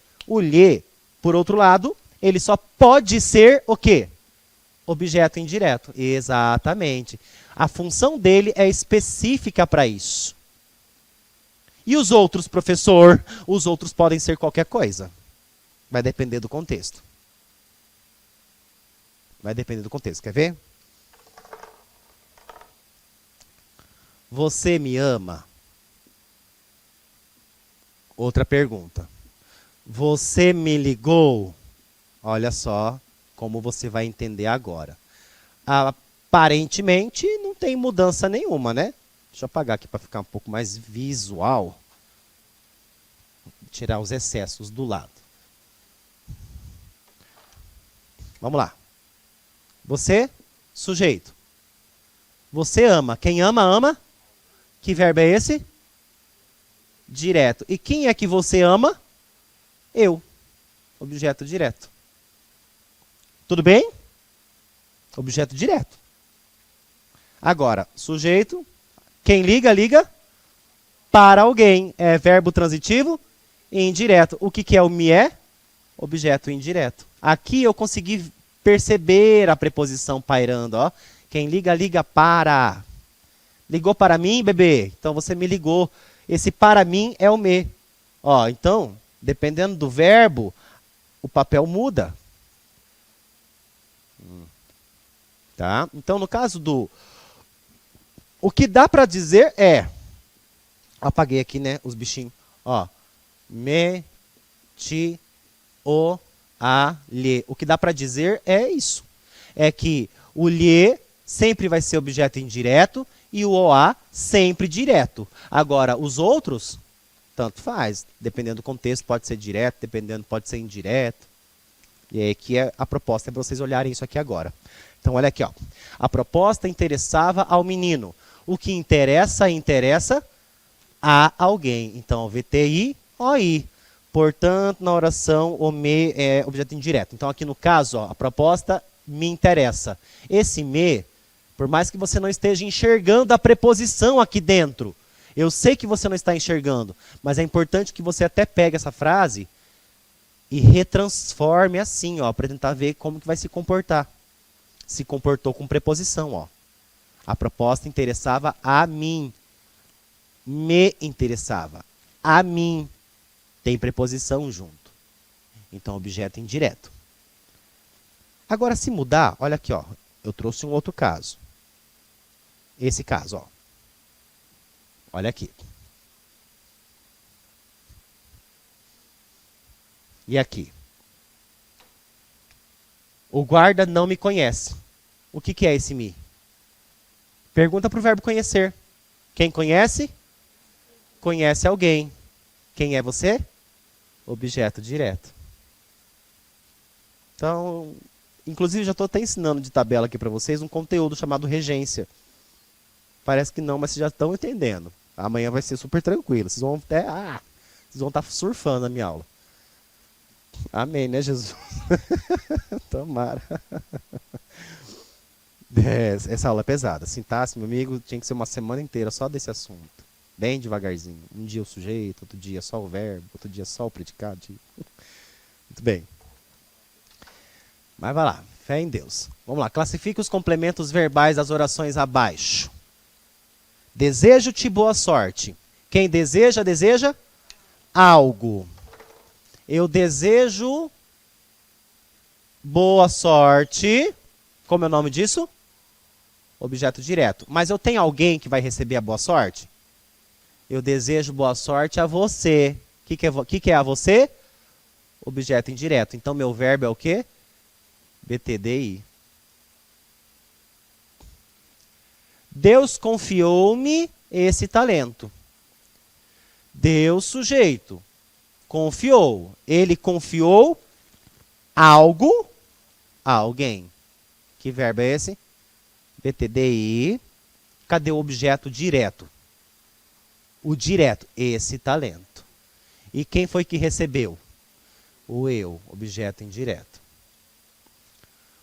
Speaker 1: por outro lado, ele só pode ser o quê? Objeto indireto. Exatamente. A função dele é específica para isso. E os outros, professor? Os outros podem ser qualquer coisa. Vai depender do contexto. Vai depender do contexto. Quer ver? Você me ama? Outra pergunta. Você me ligou? Olha só como você vai entender agora. Aparentemente não tem mudança nenhuma, né? Deixa eu apagar aqui para ficar um pouco mais visual. Tirar os excessos do lado. Vamos lá. Você, sujeito. Você ama. Quem ama, ama. Que verbo é esse? Direto. E quem é que você ama? Eu. Objeto direto. Tudo bem? Objeto direto. Agora, sujeito. Quem liga, liga para alguém. É verbo transitivo e indireto. O que é o me é? Objeto indireto. Aqui eu consegui perceber a preposição pairando. Ó. Quem liga, liga para. Ligou para mim, bebê? Então você me ligou. Esse para mim é o me. Ó, então, dependendo do verbo, o papel muda. Tá? Então, no caso do... O que dá para dizer é... Apaguei aqui, né, os bichinhos. Ó, me, ti, o, a, lhe. O que dá para dizer é isso. É que o lhe sempre vai ser objeto indireto e o OA sempre direto. Agora, os outros, tanto faz. Dependendo do contexto, pode ser direto, dependendo, pode ser indireto. E aí que a proposta é para vocês olharem isso aqui agora. Então, olha aqui, ó. A proposta interessava ao menino. O que interessa, interessa a alguém. Então, VTI, OI. Portanto, na oração, o me é objeto indireto. Então, aqui no caso, ó, a proposta me interessa. Esse me, por mais que você não esteja enxergando a preposição aqui dentro, eu sei que você não está enxergando, mas é importante que você até pegue essa frase e retransforme assim, ó, para tentar ver como que vai se comportar. Se comportou com preposição, ó. A proposta interessava a mim. Me interessava. A mim. Tem preposição junto. Então, objeto indireto. Agora, se mudar, olha aqui, ó. Eu trouxe um outro caso. Esse caso, ó. Olha aqui. E aqui. O guarda não me conhece. O que é esse me? Pergunta para o verbo conhecer. Quem conhece? Conhece alguém. Quem é você? Objeto direto. Então, inclusive já estou até ensinando de tabela aqui para vocês um conteúdo chamado regência. Parece que não, mas vocês já estão entendendo. Amanhã vai ser super tranquilo. Vocês vão até, vocês vão estar surfando na minha aula. Amém, né, Jesus? Tomara. Essa aula é pesada. Sintaxe, meu amigo, tinha que ser uma semana inteira só desse assunto. Bem devagarzinho. Um dia o sujeito, outro dia só o verbo, outro dia só o predicado. Muito bem. Mas vai lá, fé em Deus. Vamos lá, classifique os complementos verbais das orações abaixo. Desejo-te boa sorte. Quem deseja, deseja algo. Eu desejo boa sorte. Como é o nome disso? Objeto direto. Mas eu tenho alguém que vai receber a boa sorte? Eu desejo boa sorte a você. O que é a você? Objeto indireto. Então, meu verbo é o quê? BTDI. Deus confiou-me esse talento. Deus, sujeito. Confiou. Ele confiou algo a alguém. Que verbo é esse? BTDI. Cadê o objeto direto? O direto, esse talento. E quem foi que recebeu? O eu, objeto indireto.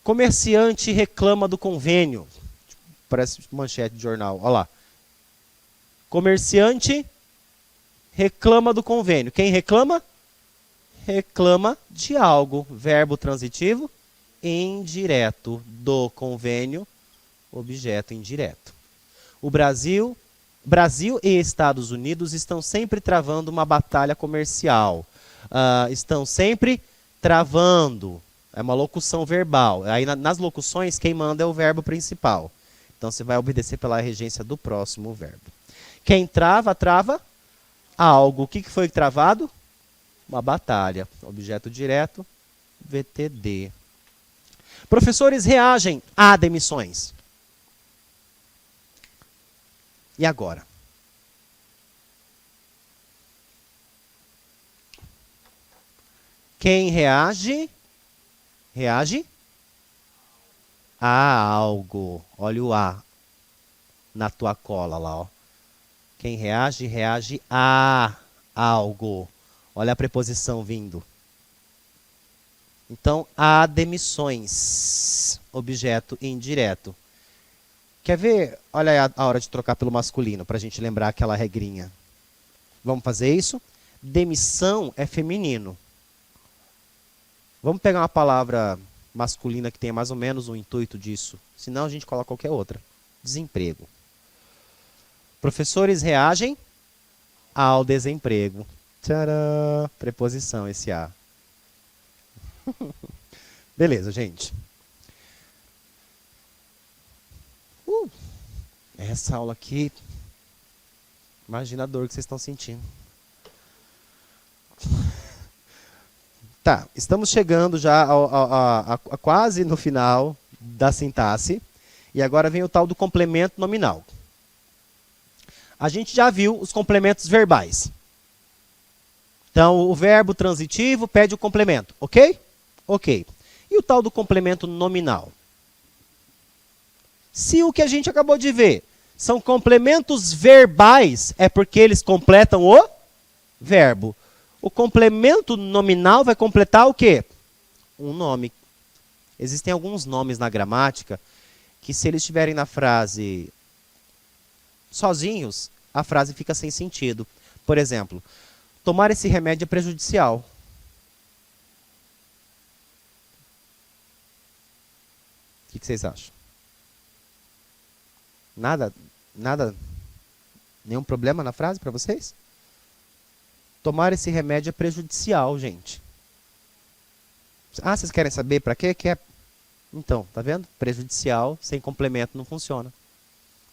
Speaker 1: Comerciante reclama do convênio. Parece manchete de jornal, olha lá. Comerciante reclama do convênio. Quem reclama? Reclama de algo. Verbo transitivo indireto. Do convênio, objeto indireto. O Brasil e Estados Unidos estão sempre travando uma batalha comercial. Estão sempre travando. É uma locução verbal. Aí nas locuções, quem manda é o verbo principal. Então você vai obedecer pela regência do próximo verbo. Quem trava, trava algo. O que foi travado? Uma batalha. Objeto direto, VTD. Professores reagem a demissões. E agora? Quem reage? Reage a algo. Olha o A na tua cola lá, ó. Quem reage, reage a algo. Olha a preposição vindo. Então, há demissões. Objeto indireto. Quer ver? Olha aí a hora de trocar pelo masculino, para a gente lembrar aquela regrinha. Vamos fazer isso? Demissão é feminino. Vamos pegar uma palavra masculina que tenha mais ou menos o intuito disso. Senão a gente coloca qualquer outra. Desemprego. Professores reagem ao desemprego. Tcharam! Preposição, esse A. Beleza, gente. Essa aula aqui, imagina a dor que vocês estão sentindo. Tá, estamos chegando já a quase no final da sintaxe. E agora vem o tal do complemento nominal. A gente já viu os complementos verbais. Então, o verbo transitivo pede o complemento, ok? Ok. E o tal do complemento nominal? Se o que a gente acabou de ver são complementos verbais, é porque eles completam o verbo. O complemento nominal vai completar o quê? Um nome. Existem alguns nomes na gramática que, se eles estiverem na frase sozinhos, a frase fica sem sentido. Por exemplo, tomar esse remédio é prejudicial. O que vocês acham? Nada, nenhum problema na frase para vocês? Tomar esse remédio é prejudicial, gente. Ah, vocês querem saber para quê? Que é... Então, tá vendo? Prejudicial sem complemento não funciona.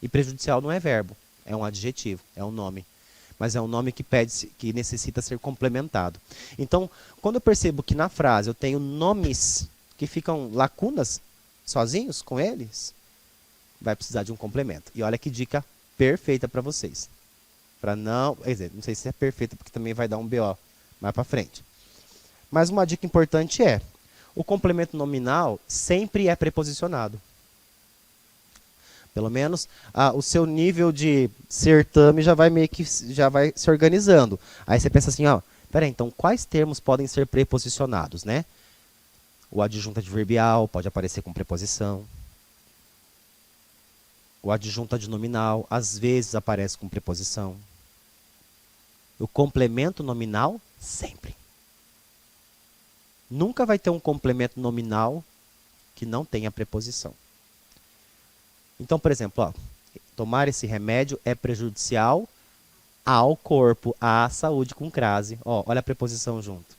Speaker 1: E prejudicial não é verbo, é um adjetivo, é um nome. Mas é um nome que necessita ser complementado. Então, quando eu percebo que na frase eu tenho nomes que ficam lacunas sozinhos com eles, vai precisar de um complemento. E olha que dica perfeita para vocês. Para não... Quer dizer, não sei se é perfeita, porque também vai dar um BO mais para frente. Mas uma dica importante é, o complemento nominal sempre é preposicionado. Pelo menos o seu nível de certame já vai meio que se organizando. Aí você pensa assim, ó, peraí, então quais termos podem ser preposicionados, né? O adjunto adverbial pode aparecer com preposição. O adjunto adnominal às vezes aparece com preposição. O complemento nominal sempre. Nunca vai ter um complemento nominal que não tenha preposição. Então, por exemplo, ó, tomar esse remédio é prejudicial ao corpo, à saúde com crase. Ó, olha a preposição junto.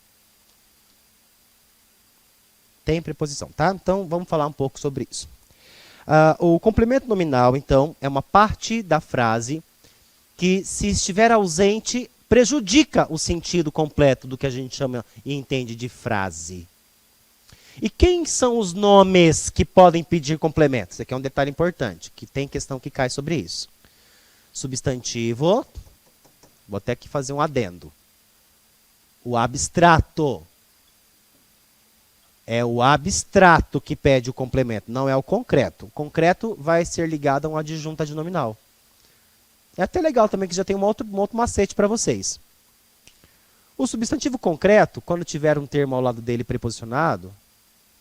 Speaker 1: Tem preposição, tá? Então, vamos falar um pouco sobre isso. O complemento nominal, então, é uma parte da frase que, se estiver ausente, prejudica o sentido completo do que a gente chama e entende de frase. E quem são os nomes que podem pedir complemento? Isso aqui é um detalhe importante, que tem questão que cai sobre isso. Substantivo, vou até aqui fazer um adendo. O abstrato. É o abstrato que pede o complemento, não é o concreto. O concreto vai ser ligado a um adjunto adnominal. É até legal também que já tem um outro macete para vocês. O substantivo concreto, quando tiver um termo ao lado dele preposicionado,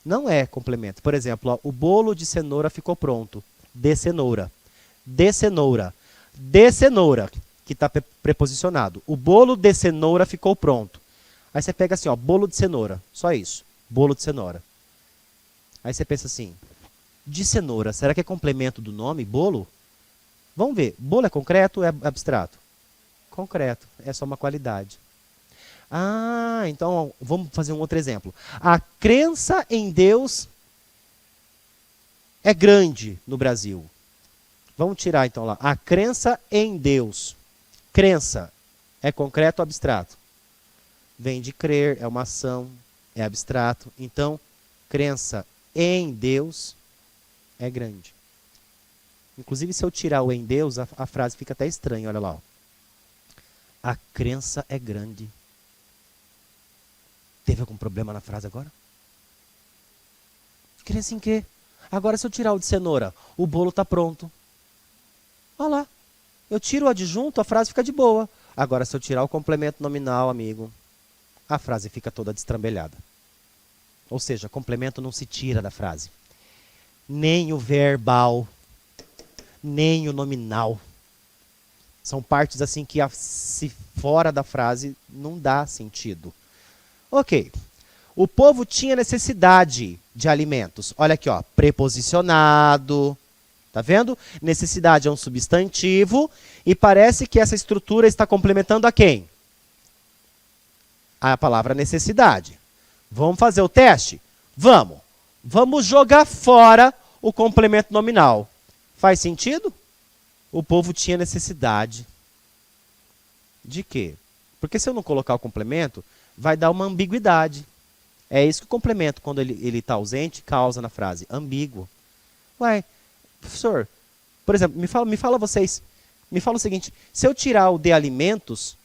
Speaker 1: não é complemento. Por exemplo, ó, o bolo de cenoura ficou pronto. De cenoura. De cenoura. De cenoura, que está preposicionado. O bolo de cenoura ficou pronto. Aí você pega assim, ó, bolo de cenoura. Só isso. Bolo de cenoura. Aí você pensa assim, de cenoura, será que é complemento do nome, bolo? Vamos ver, bolo é concreto ou é abstrato? Concreto, é só uma qualidade. Ah, então vamos fazer um outro exemplo. A crença em Deus é grande no Brasil. Vamos tirar então lá. A crença em Deus. Crença é concreto ou abstrato? Vem de crer, é uma ação, é abstrato. Então, crença em Deus é grande. Inclusive, se eu tirar o em Deus, a frase fica até estranha. Olha lá. Ó. A crença é grande. Teve algum problema na frase agora? Crença em quê? Agora, se eu tirar o de cenoura, o bolo está pronto. Olha lá. Eu tiro o adjunto, a frase fica de boa. Agora, se eu tirar o complemento nominal, amigo, a frase fica toda destrambelhada. Ou seja, complemento não se tira da frase. Nem o verbal, nem o nominal. São partes assim que, se fora da frase, não dá sentido. Ok. O povo tinha necessidade de alimentos. Olha aqui, ó, preposicionado. Tá vendo? Necessidade é um substantivo e parece que essa estrutura está complementando a quem? A palavra necessidade. Vamos fazer o teste? Vamos. Vamos jogar fora o complemento nominal. Faz sentido? O povo tinha necessidade. De quê? Porque se eu não colocar o complemento, vai dar uma ambiguidade. É isso que o complemento, quando ele está ausente, causa na frase. Ambíguo. Ué, professor, por exemplo, me fala vocês, me fala o seguinte, se eu tirar o de alimentos,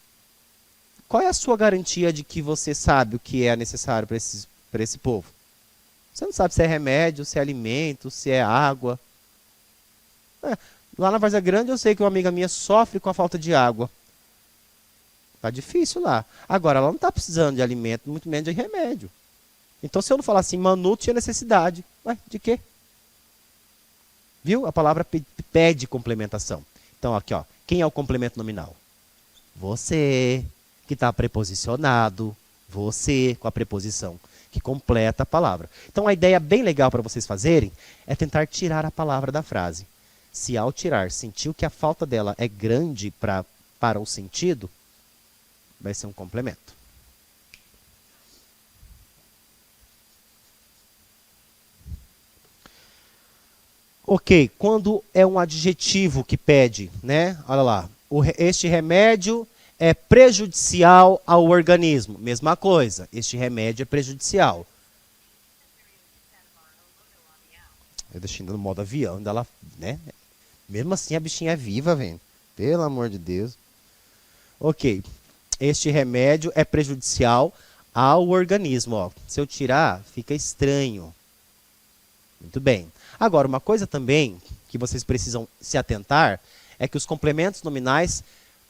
Speaker 1: qual é a sua garantia de que você sabe o que é necessário para esse povo? Você não sabe se é remédio, se é alimento, se é água. Lá na Várzea Grande eu sei que uma amiga minha sofre com a falta de água. Tá difícil lá. Agora, ela não está precisando de alimento, muito menos de remédio. Então, se eu não falar assim, Manu tinha necessidade. Ué, de quê? Viu? A palavra pede complementação. Então, aqui, ó. Quem é o complemento nominal? Você, que está preposicionado. Você, com a preposição, que completa a palavra. Então, a ideia bem legal para vocês fazerem é tentar tirar a palavra da frase. Se ao tirar, sentiu que a falta dela é grande para o sentido, vai ser um complemento. Ok, quando é um adjetivo que pede, né? Olha lá, este remédio é prejudicial ao organismo. Mesma coisa, este remédio é prejudicial. Eu deixei no modo avião, ainda ela, né? Mesmo assim a bichinha é viva, velho. Pelo amor de Deus. Ok, este remédio é prejudicial ao organismo. Ó. Se eu tirar, fica estranho. Muito bem. Agora, uma coisa também que vocês precisam se atentar é que os complementos nominais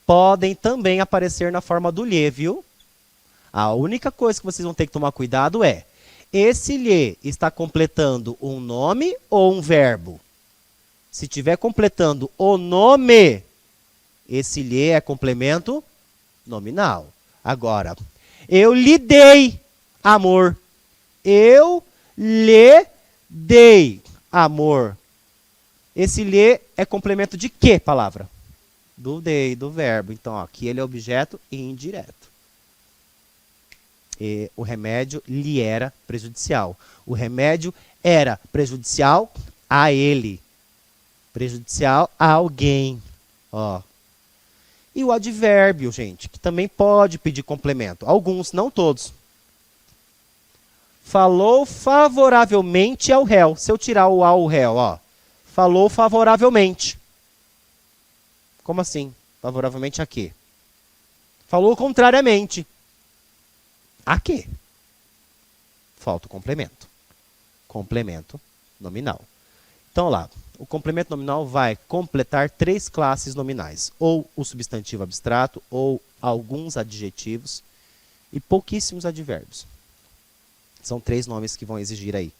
Speaker 1: podem também aparecer na forma do lhe, viu? A única coisa que vocês vão ter que tomar cuidado é: esse lhe está completando um nome ou um verbo? Se estiver completando o nome, esse lhe é complemento nominal. Agora, eu lhe dei amor. Eu lhe dei amor. Esse lhe é complemento de que palavra? Do dei, do verbo. Então, ó, aqui ele é objeto indireto. E o remédio lhe era prejudicial. O remédio era prejudicial a ele. Prejudicial a alguém. Ó. E o advérbio, gente, que também pode pedir complemento. Alguns, não todos. Falou favoravelmente ao réu. Se eu tirar o ao réu, ó. Falou favoravelmente. Como assim? Favoravelmente a quê? Falou contrariamente. A quê? Falta o complemento. Complemento nominal. Então, lá, o complemento nominal vai completar 3 classes nominais. Ou o substantivo abstrato, ou alguns adjetivos e pouquíssimos advérbios. São 3 nomes que vão exigir aí.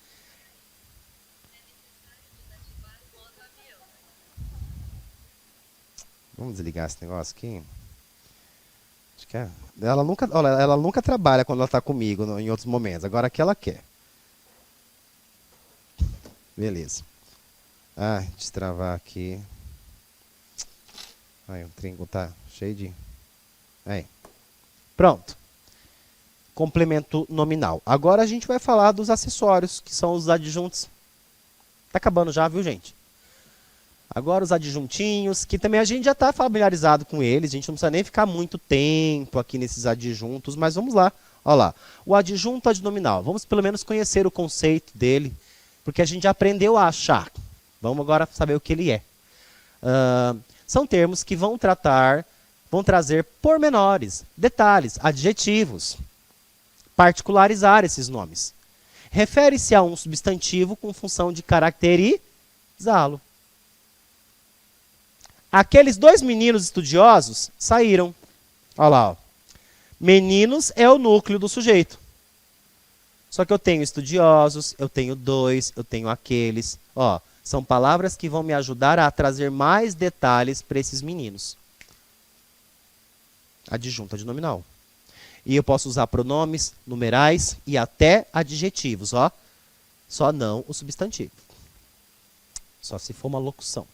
Speaker 1: Vamos desligar esse negócio aqui. Acho que é. Ela nunca trabalha quando ela está comigo em outros momentos. Agora aqui ela quer. Beleza. Ah, destravar aqui. Ai, o trinco tá cheio de... Aí. Pronto. complemento nominal. Agora a gente vai falar dos acessórios, que são os adjuntos. Tá acabando já, viu, gente? Agora os adjuntinhos, que também a gente já está familiarizado com eles, a gente não precisa nem ficar muito tempo aqui nesses adjuntos, mas vamos lá. Olha lá, o adjunto adnominal. Vamos pelo menos conhecer o conceito dele, porque a gente já aprendeu a achar. Vamos agora saber o que ele é. São termos que vão trazer pormenores, detalhes, adjetivos, particularizar esses nomes. Refere-se a um substantivo com função de caracterizá-lo. Aqueles dois meninos estudiosos saíram. Olha lá. Ó. Meninos é o núcleo do sujeito. Só que eu tenho estudiosos, eu tenho dois, eu tenho aqueles. Ó, são palavras que vão me ajudar a trazer mais detalhes para esses meninos. Adjunto adnominal. E eu posso usar pronomes, numerais e até adjetivos. Ó. Só não o substantivo. Só se for uma locução.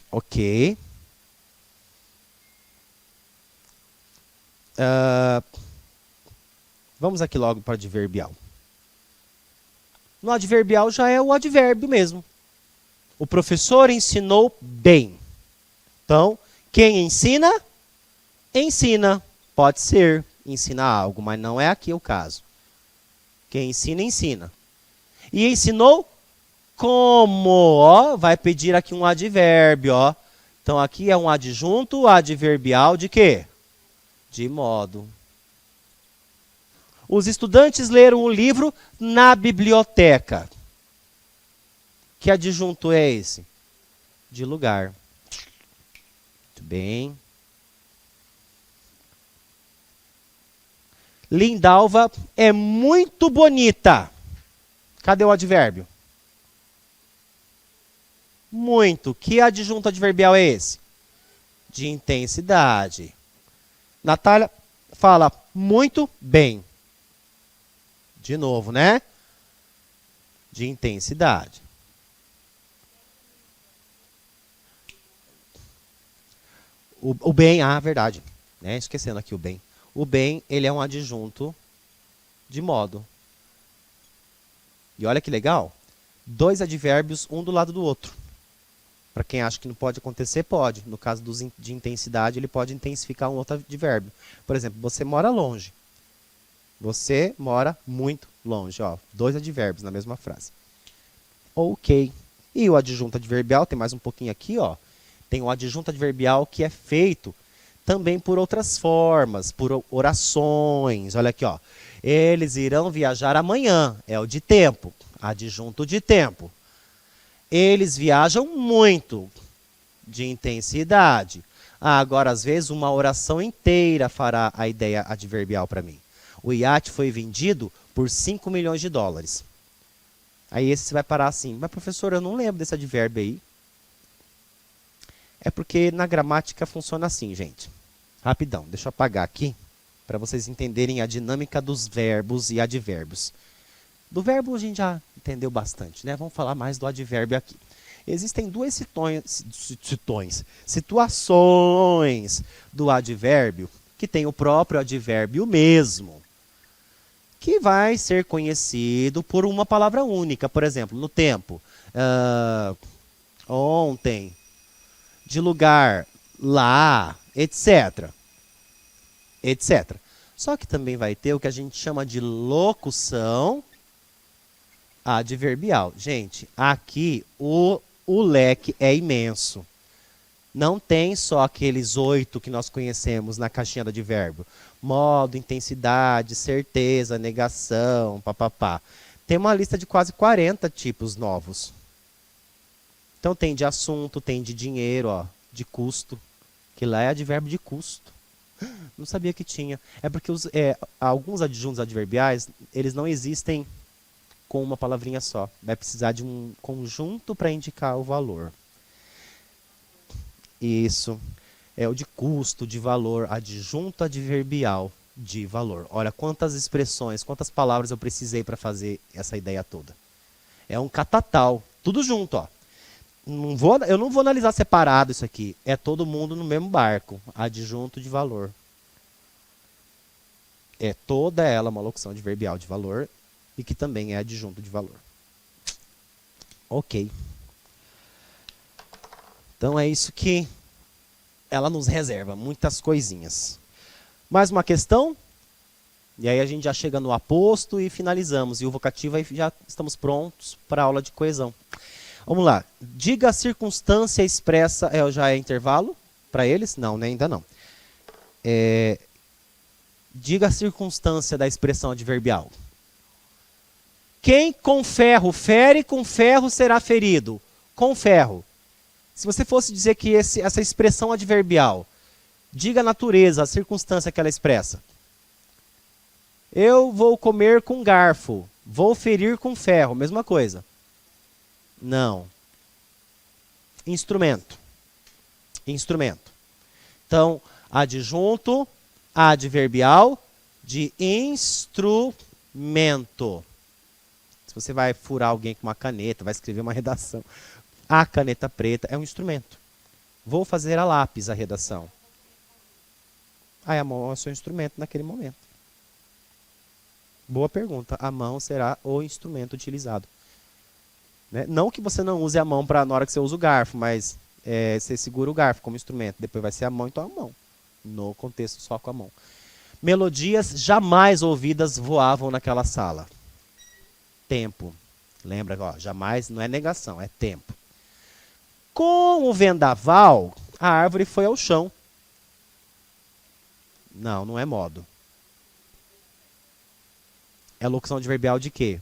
Speaker 1: Ok. Vamos aqui logo para o adverbial. No adverbial já é o advérbio mesmo. O professor ensinou bem. Então, quem ensina, ensina. Pode ser ensinar algo, mas não é aqui o caso. Quem ensina, ensina. E ensinou como? Ó, vai pedir aqui um advérbio. Ó. Então, aqui é um adjunto adverbial de quê? De modo. Os estudantes leram o livro na biblioteca. Que adjunto é esse? De lugar. Muito bem. Lindalva é muito bonita. Cadê o advérbio? Muito. Que adjunto adverbial é esse? De intensidade. Natália fala muito bem. De novo, né? De intensidade. O bem, verdade. Né? Esquecendo aqui o bem. O bem, ele é um adjunto de modo. E olha que legal. Dois advérbios, um do lado do outro. Para quem acha que não pode acontecer, pode. No caso de intensidade, ele pode intensificar um outro advérbio. Por exemplo, você mora longe. Você mora muito longe. Ó, dois advérbios na mesma frase. Ok. E o adjunto adverbial, tem mais um pouquinho aqui, ó. Tem o adjunto adverbial que é feito também por outras formas, por orações. Olha aqui, ó. Eles irão viajar amanhã. É o de tempo. Adjunto de tempo. Eles viajam muito. De intensidade. Agora, às vezes, uma oração inteira fará a ideia adverbial para mim. O iate foi vendido por 5 milhões de dólares. Aí esse você vai parar assim. Mas, professor, eu não lembro desse advérbio aí. É porque na gramática funciona assim, gente. Rapidão, deixa eu apagar aqui para vocês entenderem a dinâmica dos verbos e advérbios. Do verbo a gente já entendeu bastante, né? Vamos falar mais do advérbio aqui. Existem duas situações do advérbio que tem o próprio advérbio mesmo, que vai ser conhecido por uma palavra única. Por exemplo, no tempo, ontem, de lugar, lá, etc. Etc. Só que também vai ter o que a gente chama de locução adverbial. Gente, aqui o leque é imenso. Não tem só aqueles 8 que nós conhecemos na caixinha do advérbio. Modo, intensidade, certeza, negação, papapá. Tem uma lista de quase 40 tipos novos. Então tem de assunto, tem de dinheiro, ó, de custo, que lá é advérbio de custo. Não sabia que tinha. É porque alguns adjuntos adverbiais, eles não existem com uma palavrinha só. Vai precisar de um conjunto para indicar o valor. Isso. É o de custo, de valor, adjunto adverbial de valor. Olha quantas expressões, quantas palavras eu precisei para fazer essa ideia toda. É um catatal, tudo junto, ó. Eu não vou analisar separado isso aqui. É todo mundo no mesmo barco. Adjunto de valor. É toda ela uma locução adverbial de valor e que também é adjunto de valor. Ok. Então é isso que ela nos reserva, muitas coisinhas. Mais uma questão? E aí a gente já chega no aposto e finalizamos. E o vocativo aí já estamos prontos para a aula de coesão. Vamos lá. Diga a circunstância expressa. Já é intervalo para eles? Não, né? Ainda não. Diga a circunstância da expressão adverbial. Quem com ferro fere, com ferro será ferido. Com ferro. Se você fosse dizer que essa expressão adverbial, diga a natureza, a circunstância que ela expressa. Eu vou comer com garfo. Vou ferir com ferro. Mesma coisa. Não. Instrumento. Instrumento. Então, adjunto adverbial de instrumento. Se você vai furar alguém com uma caneta, vai escrever uma redação. A caneta preta é um instrumento. Vou fazer a lápis a redação. Aí a mão é o seu instrumento naquele momento. Boa pergunta. A mão será o instrumento utilizado. Né? Não que você não use a mão na hora que você usa o garfo, mas você segura o garfo como instrumento. Depois vai ser a mão, então a mão. No contexto só com a mão. Melodias jamais ouvidas voavam naquela sala. Tempo. Lembra, ó, jamais não é negação, é tempo. Com o vendaval, a árvore foi ao chão. Não, não é modo. É locução adverbial de quê?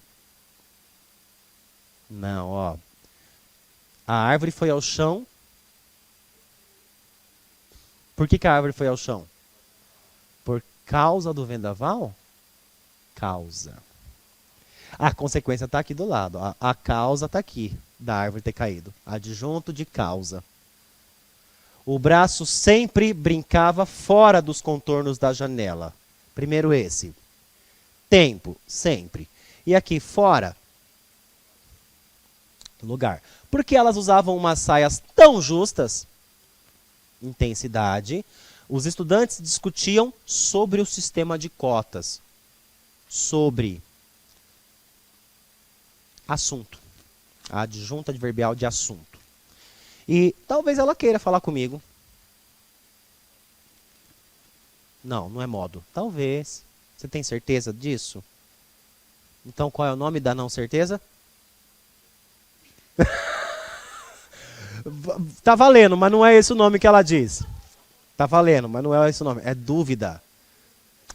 Speaker 1: Não, ó. A árvore foi ao chão. Por que a árvore foi ao chão? Por causa do vendaval? Causa. A consequência está aqui do lado. A causa está aqui, da árvore ter caído. Adjunto de causa. O braço sempre brincava fora dos contornos da janela. Primeiro esse. Tempo, sempre. E aqui, fora. Lugar. Por que elas usavam umas saias tão justas? Intensidade. Os estudantes discutiam sobre o sistema de cotas. Sobre assunto. A adjunta adverbial de assunto. E talvez ela queira falar comigo. Não, não é modo. Talvez. Você tem certeza disso? Então qual é o nome da não certeza? Tá valendo, mas não é esse o nome que ela diz. Tá valendo, mas não é esse o nome. É dúvida.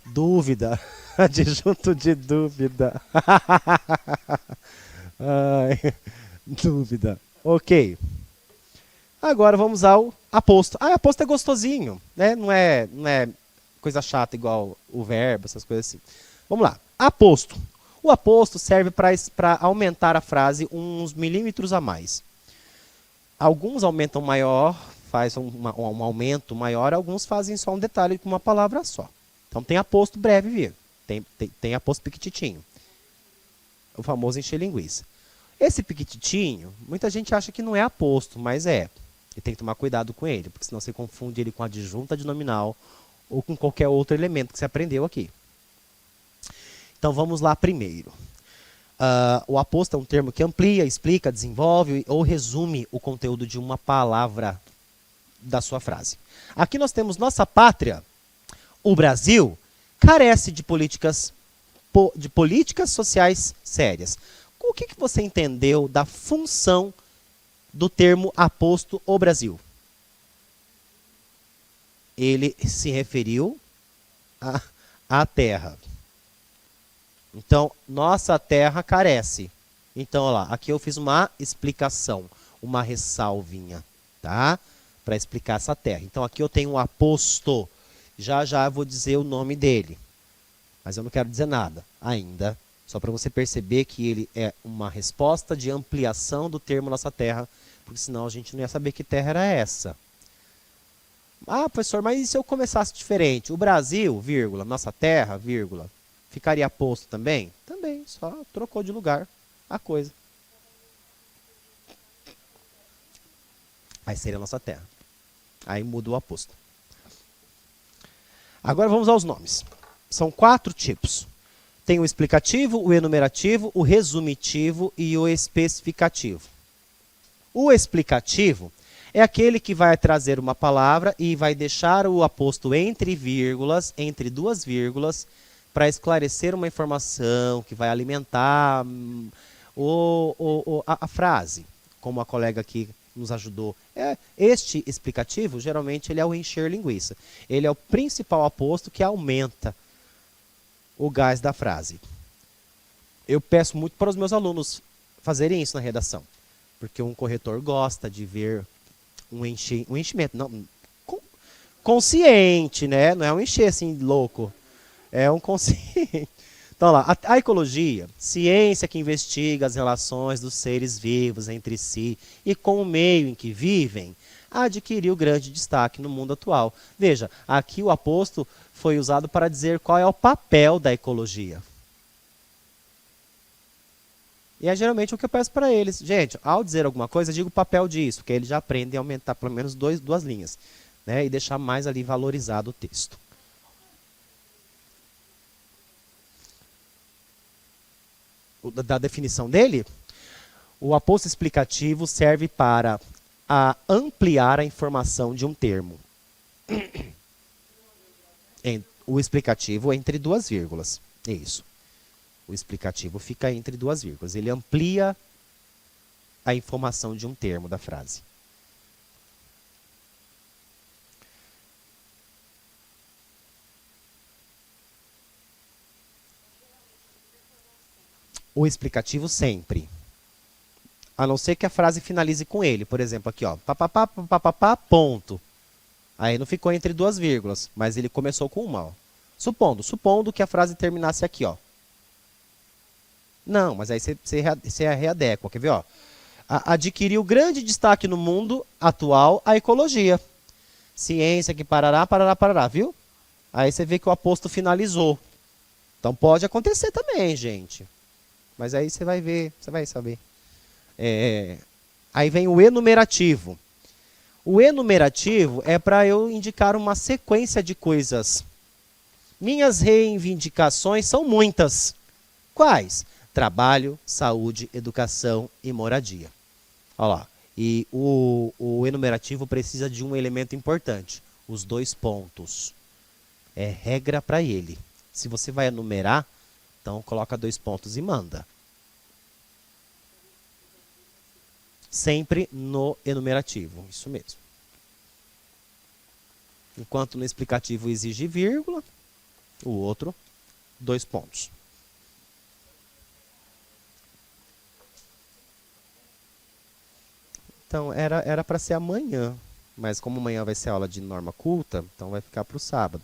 Speaker 1: Dúvida. Adjunto de dúvida. Ai, dúvida. Ok. Agora vamos ao aposto. Aposto é gostosinho, né? Não é coisa chata igual o verbo, essas coisas assim. Vamos lá. Aposto. O aposto serve para aumentar a frase uns milímetros a mais. Alguns aumentam maior, faz um aumento maior, alguns fazem só um detalhe com uma palavra só. Então tem aposto breve, viu? Tem aposto piquititinho. O famoso encher linguiça. Esse piquititinho, muita gente acha que não é aposto, mas é. E tem que tomar cuidado com ele, porque senão você confunde ele com adjunta de nominal ou com qualquer outro elemento que você aprendeu aqui. Então vamos lá primeiro. O aposto é um termo que amplia, explica, desenvolve ou resume o conteúdo de uma palavra da sua frase. Aqui nós temos nossa pátria, o Brasil, carece de políticas sociais sérias. O que você entendeu da função do termo aposto o Brasil? Ele se referiu à terra. Então, nossa terra carece. Então, olha lá, aqui eu fiz uma explicação, uma ressalvinha, tá? Para explicar essa terra. Então, aqui eu tenho um aposto. Já já eu vou dizer o nome dele. Mas eu não quero dizer nada ainda. Só para você perceber que ele é uma resposta de ampliação do termo nossa terra. Porque senão a gente não ia saber que terra era essa. Professor, mas e se eu começasse diferente? O Brasil, vírgula, nossa terra, vírgula. Ficaria aposto também? Também, só trocou de lugar a coisa. Aí seria a nossa terra. Aí muda o aposto. Agora vamos aos nomes. São 4 tipos. Tem o explicativo, o enumerativo, o resumitivo e o especificativo. O explicativo é aquele que vai trazer uma palavra e vai deixar o aposto entre vírgulas, entre 2 vírgulas, para esclarecer uma informação que vai alimentar a frase, como a colega aqui nos ajudou. Este explicativo, geralmente, ele é o encher linguiça. Ele é o principal aposto que aumenta o gás da frase. Eu peço muito para os meus alunos fazerem isso na redação, porque um corretor gosta de ver um enchimento, não, consciente, né? Não é um encher assim louco, é um consciente. Então lá, a ecologia, ciência que investiga as relações dos seres vivos entre si e com o meio em que vivem, adquiriu grande destaque no mundo atual. Veja, aqui o aposto foi usado para dizer qual é o papel da ecologia. E é geralmente o que eu peço para eles. Gente, ao dizer alguma coisa, eu digo o papel disso, porque eles já aprendem a aumentar pelo menos 2 linhas, né, e deixar mais ali valorizado o texto. Da definição dele, o aposto explicativo serve para ampliar a informação de um termo. O explicativo é entre 2 vírgulas. É isso. O explicativo fica entre 2 vírgulas. Ele amplia a informação de um termo da frase. O explicativo sempre. A não ser que a frase finalize com ele. Por exemplo, aqui, ó, papapá, papapá, ponto. Aí não ficou entre 2 vírgulas, mas ele começou com uma, ó. Supondo que a frase terminasse aqui, ó. Não, mas aí você readequa, quer ver, ó? Adquiriu grande destaque no mundo atual a ecologia. Ciência que parará, parará, parará, viu? Aí você vê que o aposto finalizou. Então pode acontecer também, gente. Mas aí você vai ver, você vai saber. Aí vem o enumerativo. O enumerativo é para eu indicar uma sequência de coisas. Minhas reivindicações são muitas. Quais? Trabalho, saúde, educação e moradia. Olha lá. E o enumerativo precisa de um elemento importante. Os 2 pontos. É regra para ele. Se você vai enumerar, então coloca 2 pontos e manda. Sempre no enumerativo. Isso mesmo. Enquanto no explicativo exige vírgula, o outro, 2 pontos. Então, era para ser amanhã, mas como amanhã vai ser aula de norma culta, então vai ficar para o sábado.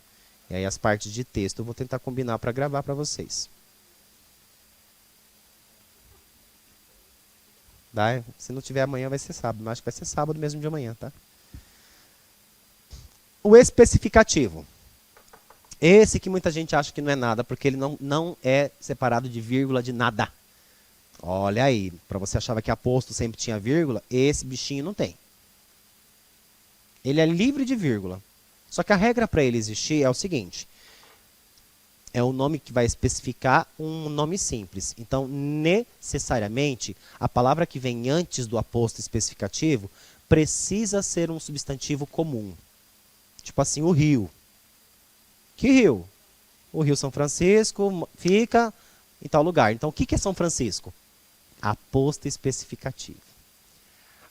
Speaker 1: E aí as partes de texto eu vou tentar combinar para gravar para vocês. Tá? Se não tiver amanhã vai ser sábado, mas acho que vai ser sábado mesmo de amanhã, tá? O especificativo. Esse que muita gente acha que não é nada, porque ele não é separado de vírgula de nada. Olha aí, para você achava que aposto sempre tinha vírgula, esse bichinho não tem. Ele é livre de vírgula. Só que a regra para ele existir é o seguinte. É um nome que vai especificar um nome simples. Então, necessariamente, a palavra que vem antes do aposto especificativo precisa ser um substantivo comum. Tipo assim, o rio. Que rio? O Rio São Francisco fica em tal lugar. Então, o que é São Francisco? Aposto especificativo.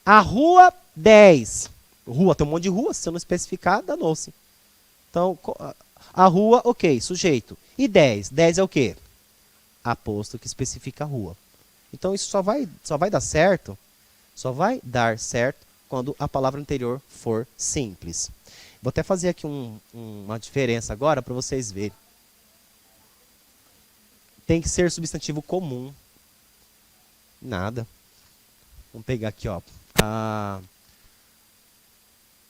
Speaker 1: A rua 10. Rua, tem um monte de rua, se eu não especificar, danou-se. Então, a rua, ok, sujeito. E 10? 10 é o quê? Aposto que especifica a rua. Então, isso só vai dar certo, quando a palavra anterior for simples. Vou até fazer aqui uma diferença agora para vocês verem. Tem que ser substantivo comum. Nada. Vamos pegar aqui, ó.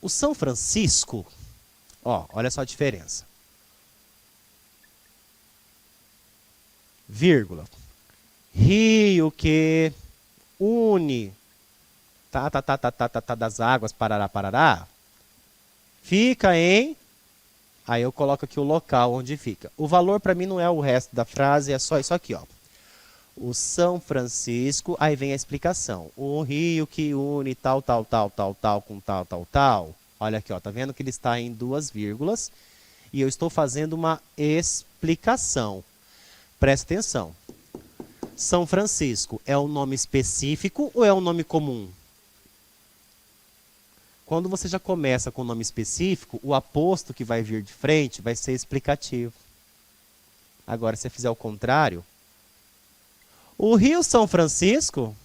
Speaker 1: O São Francisco, ó, olha só a diferença. Vírgula. Rio que une das águas, parará, parará, fica em... Aí eu coloco aqui o local onde fica. O valor para mim não é o resto da frase, é só isso aqui, ó. O São Francisco, aí vem a explicação. O rio que une tal com tal. Olha aqui, ó, tá vendo que ele está em 2 vírgulas e eu estou fazendo uma explicação. Presta atenção. São Francisco é um nome específico ou é um nome comum? Quando você já começa com o nome específico, o aposto que vai vir de frente vai ser explicativo. Agora, se você fizer o contrário, o Rio São Francisco,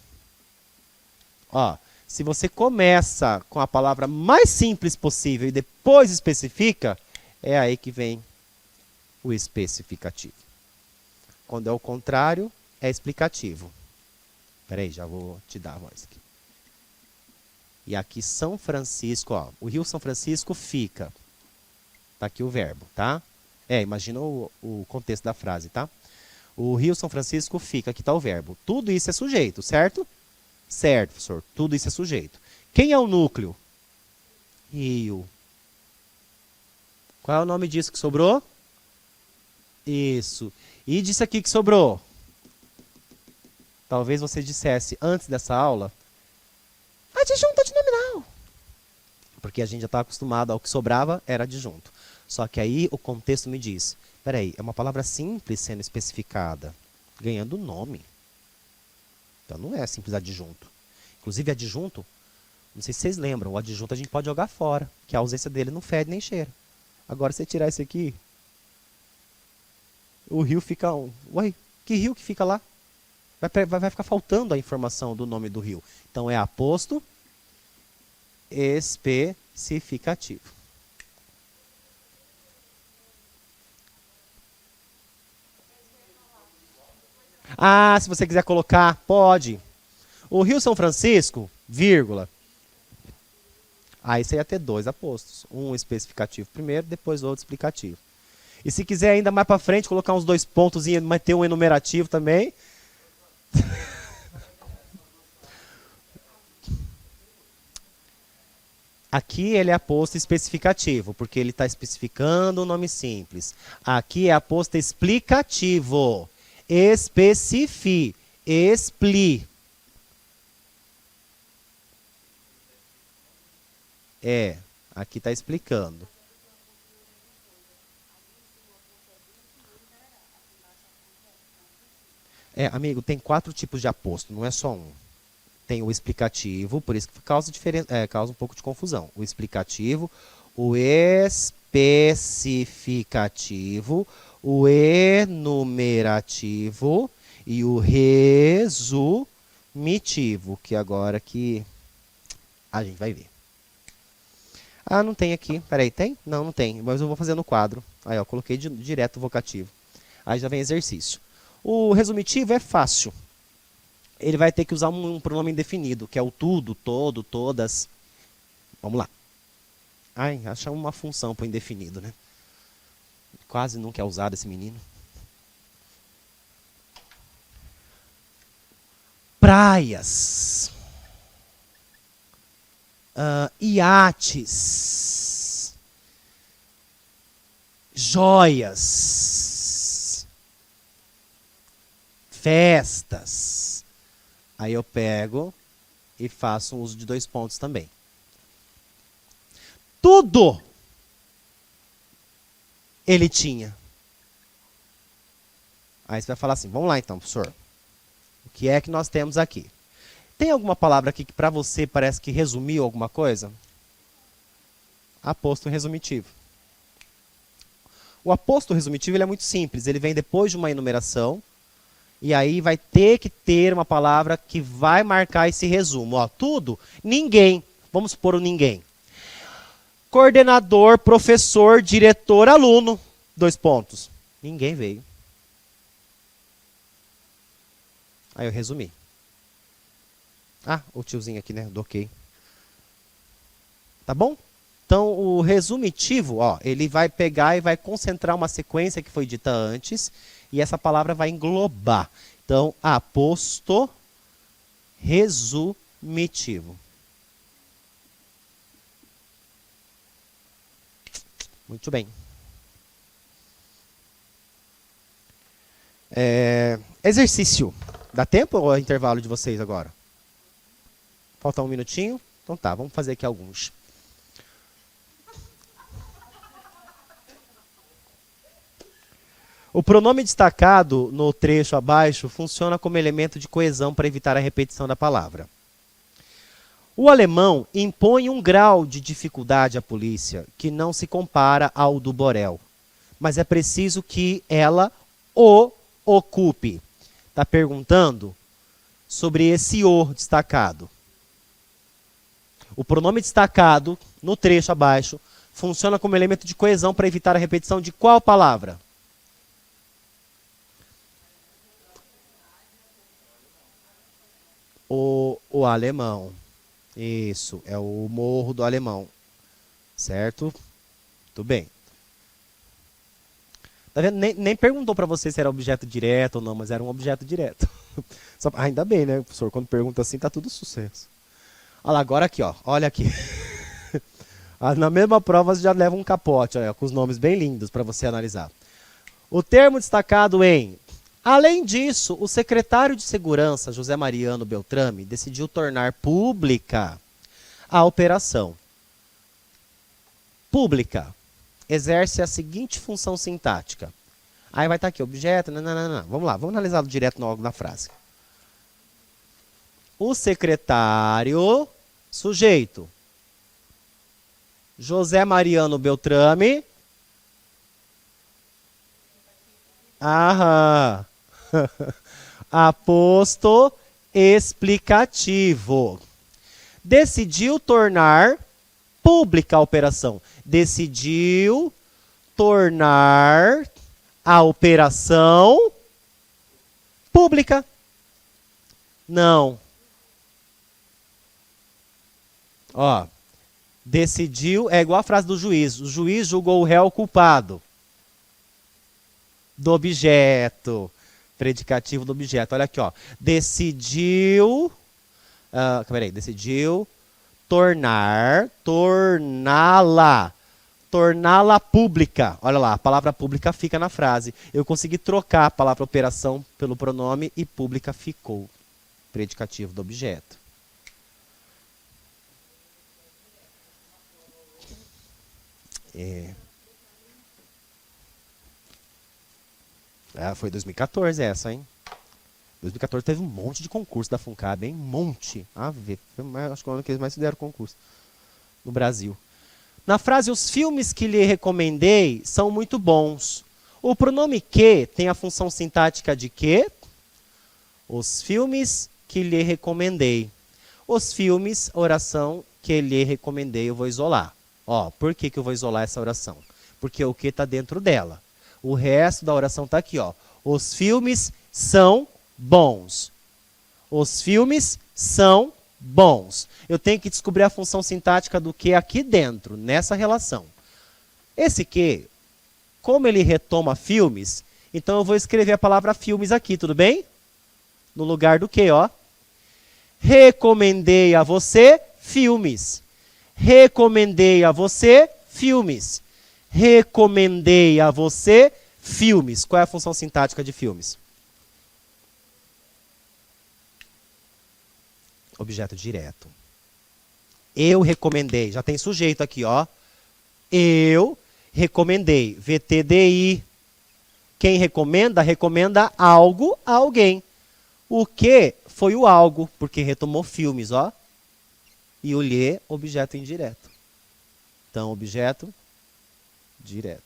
Speaker 1: ó, se você começa com a palavra mais simples possível e depois especifica, é aí que vem o especificativo. Quando é o contrário, é explicativo. Espera aí, já vou te dar a voz aqui. E aqui São Francisco, ó, o Rio São Francisco fica. Tá aqui o verbo, tá? Imagina o contexto da frase, tá? O Rio São Francisco fica, aqui está o verbo. Tudo isso é sujeito, certo? Certo, professor. Tudo isso é sujeito. Quem é o núcleo? Rio. Qual é o nome disso que sobrou? Isso. E disso aqui que sobrou? Talvez você dissesse antes dessa aula, adjunto adnominal. Porque a gente já está acostumado ao que sobrava, era adjunto. Só que aí o contexto me diz, peraí, é uma palavra simples sendo especificada, ganhando nome. Então não é simples adjunto. Inclusive adjunto, não sei se vocês lembram, o adjunto a gente pode jogar fora, que a ausência dele não fede nem cheira. Agora, se você tirar isso aqui, o rio fica... Ué, que rio que fica lá? Vai ficar faltando a informação do nome do rio. Então é aposto especificativo. Ah, se você quiser colocar, pode. O Rio São Francisco, vírgula. Aí você ia ter 2 apostos. Um especificativo primeiro, depois outro explicativo. E se quiser ainda mais para frente, colocar uns 2 pontos e ter um enumerativo também. Aqui ele é aposto especificativo, porque ele está especificando o nome simples. Aqui é aposto explicativo. Especifi. Expli. Aqui está explicando. Amigo, tem 4 tipos de aposto, não é só um. Tem o explicativo, por isso que causa um pouco de confusão. O explicativo, o especificativo, o enumerativo e o resumitivo, que agora que a gente vai ver. Ah, não tem aqui. Peraí, tem? Não, não tem. Mas eu vou fazer no quadro. Aí, ó, coloquei direto o vocativo. Aí já vem exercício. O resumitivo é fácil. Ele vai ter que usar um pronome indefinido, que é o tudo, todo, todas. Vamos lá. Ai, achar uma função para o indefinido, né? Quase nunca é usado esse menino. Praias. Iates. Joias. Festas. Aí eu pego e faço um uso de 2 pontos também. Tudo ele tinha. Aí você vai falar assim, vamos lá então, professor. O que é que nós temos aqui? Tem alguma palavra aqui que para você parece que resumiu alguma coisa? Aposto resumitivo. O aposto resumitivo ele é muito simples. Ele vem depois de uma enumeração. E aí vai ter que ter uma palavra que vai marcar esse resumo. Ó, tudo, ninguém. Vamos supor o ninguém. Coordenador, professor, diretor, aluno. 2 pontos. Ninguém veio. Aí eu resumi. Ah, o tiozinho aqui, né? Do ok. Tá bom? Então, o resumitivo, ó, ele vai pegar e vai concentrar uma sequência que foi dita antes, e essa palavra vai englobar. Então, aposto resumitivo. Muito bem. Exercício. Dá tempo ou é intervalo de vocês agora? Falta um minutinho? Então tá, vamos fazer aqui alguns. O pronome destacado no trecho abaixo funciona como elemento de coesão para evitar a repetição da palavra. O alemão impõe um grau de dificuldade à polícia que não se compara ao do Borel, mas é preciso que ela o ocupe. Está perguntando sobre esse o destacado. O pronome destacado, no trecho abaixo, funciona como elemento de coesão para evitar a repetição de qual palavra? O alemão. Isso, é o morro do alemão. Certo? Tudo bem. Tá vendo? Nem perguntou para você se era objeto direto ou não, mas era um objeto direto. Ainda bem, né, professor? Quando pergunta assim, tá tudo sucesso. Olha lá, agora aqui, ó. Olha aqui. Na mesma prova você já leva um capote, ó, com os nomes bem lindos para você analisar. O termo destacado em... Além disso, o secretário de Segurança, José Mariano Beltrame, decidiu tornar pública a operação. Pública exerce a seguinte função sintática. Aí vai estar aqui, objeto, não. Vamos lá, vamos analisá-lo direto na frase. O secretário, sujeito, José Mariano Beltrame. Aham. Aposto explicativo. Decidiu tornar pública a operação. Decidiu tornar a operação pública. Não. Ó, decidiu, é igual a frase do juiz. O juiz julgou o réu culpado do objeto. Predicativo do objeto. Olha aqui, ó. Decidiu. Decidiu torná-la pública. Olha lá, a palavra pública fica na frase. Eu consegui trocar a palavra operação pelo pronome e pública ficou. Predicativo do objeto. Foi 2014 essa, hein? 2014 teve um monte de concurso da FUNCAB, hein? Um monte. Acho que é o ano que eles mais fizeram concurso no Brasil. Na frase, os filmes que lhe recomendei são muito bons. O pronome que tem a função sintática de que? Os filmes que lhe recomendei. Os filmes, oração que lhe recomendei, eu vou isolar. Ó, por que eu vou isolar essa oração? Porque o que está dentro dela. O resto da oração está aqui, ó. Os filmes são bons. Os filmes são bons. Eu tenho que descobrir a função sintática do que aqui dentro, nessa relação. Esse que, como ele retoma filmes, então eu vou escrever a palavra filmes aqui, tudo bem? No lugar do que, ó. Recomendei a você filmes. Recomendei a você filmes. Recomendei a você filmes. Qual é a função sintática de filmes? Objeto direto. Eu recomendei. Já tem sujeito aqui, ó. Eu recomendei. VTDI. Quem recomenda, recomenda algo a alguém. O que foi o algo, porque retomou filmes, ó. E o lhe, objeto indireto. Então, objeto direto.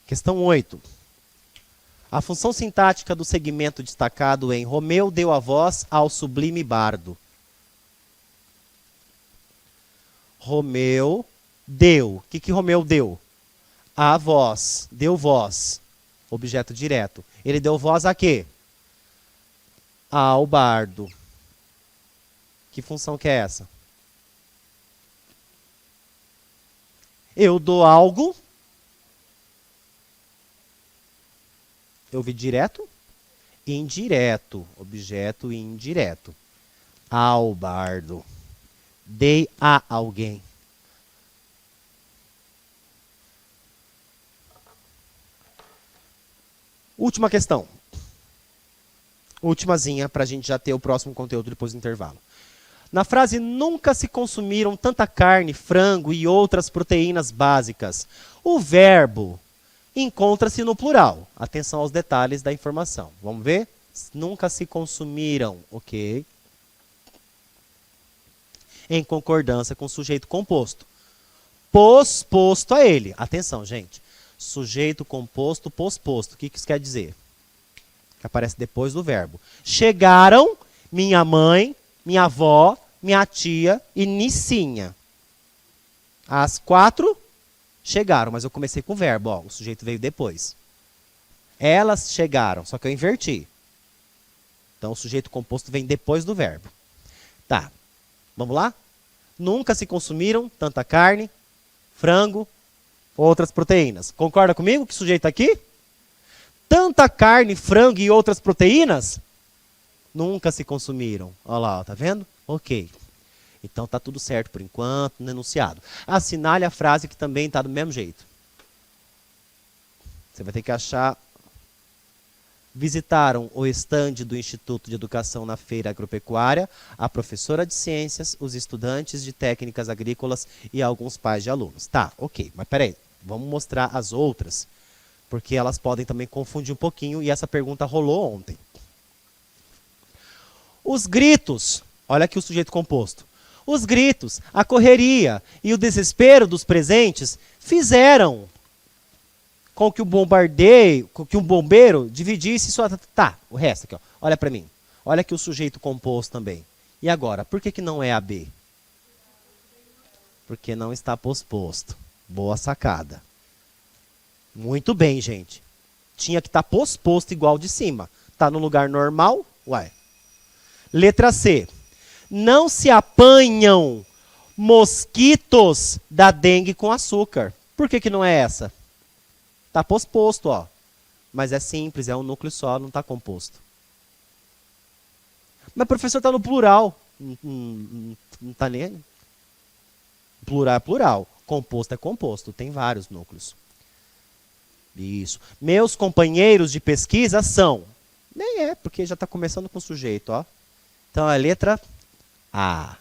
Speaker 1: Questão 8. A função sintática do segmento destacado em Romeu deu a voz ao sublime bardo. Romeu deu. O que Romeu deu? A voz. Deu voz. Objeto direto. Ele deu voz a quê? Ao bardo. Que função que é essa? Eu dou algo. Eu vi direto. indireto. Objeto indireto. Ao bardo. Dei a alguém. Última questão. Ultimazinha, para a gente já ter o próximo conteúdo depois do intervalo. Na frase nunca se consumiram tanta carne, frango e outras proteínas básicas, o verbo encontra-se no plural. Atenção aos detalhes da informação. Vamos ver? Nunca se consumiram, ok? Em concordância com o sujeito composto. Posposto a ele. Atenção, gente. Sujeito composto, posposto. O que isso quer dizer? Que aparece depois do verbo. Chegaram minha mãe, minha avó, minha tia e Nicinha. As 4 chegaram, mas eu comecei com o verbo. Ó, o sujeito veio depois. Elas chegaram, só que eu inverti. Então o sujeito composto vem depois do verbo. Tá, vamos lá? Nunca se consumiram tanta carne, frango, outras proteínas. Concorda comigo que o sujeito aqui? Tanta carne, frango e outras proteínas nunca se consumiram. Olha lá, tá vendo? Ok. Então tá tudo certo por enquanto no enunciado. Assinale a frase que também está do mesmo jeito. Você vai ter que achar. Visitaram o estande do Instituto de Educação na Feira Agropecuária, a professora de ciências, os estudantes de técnicas agrícolas e alguns pais de alunos. Tá, ok. Mas peraí, vamos mostrar as outras, porque elas podem também confundir um pouquinho e essa pergunta rolou ontem. Os gritos, olha aqui o sujeito composto. Os gritos, a correria e o desespero dos presentes fizeram com que o bombeiro dividisse sua... Tá, o resto aqui, ó. Olha para mim. Olha aqui o sujeito composto também. E agora, por que não é AB? Porque não está posposto. Boa sacada. Muito bem, gente. Tinha que estar posposto igual de cima. Tá no lugar normal? Ué. Letra C. Não se apanham mosquitos da dengue com açúcar. Por que não é essa? Está posposto, ó. Mas é simples, é um núcleo só, não está composto. Mas, professor, está no plural. Não está nem... Plural é plural. Composto é composto. Tem vários núcleos. Isso. Meus companheiros de pesquisa são... Nem é, porque já está começando com o sujeito, ó. Então, é a letra A.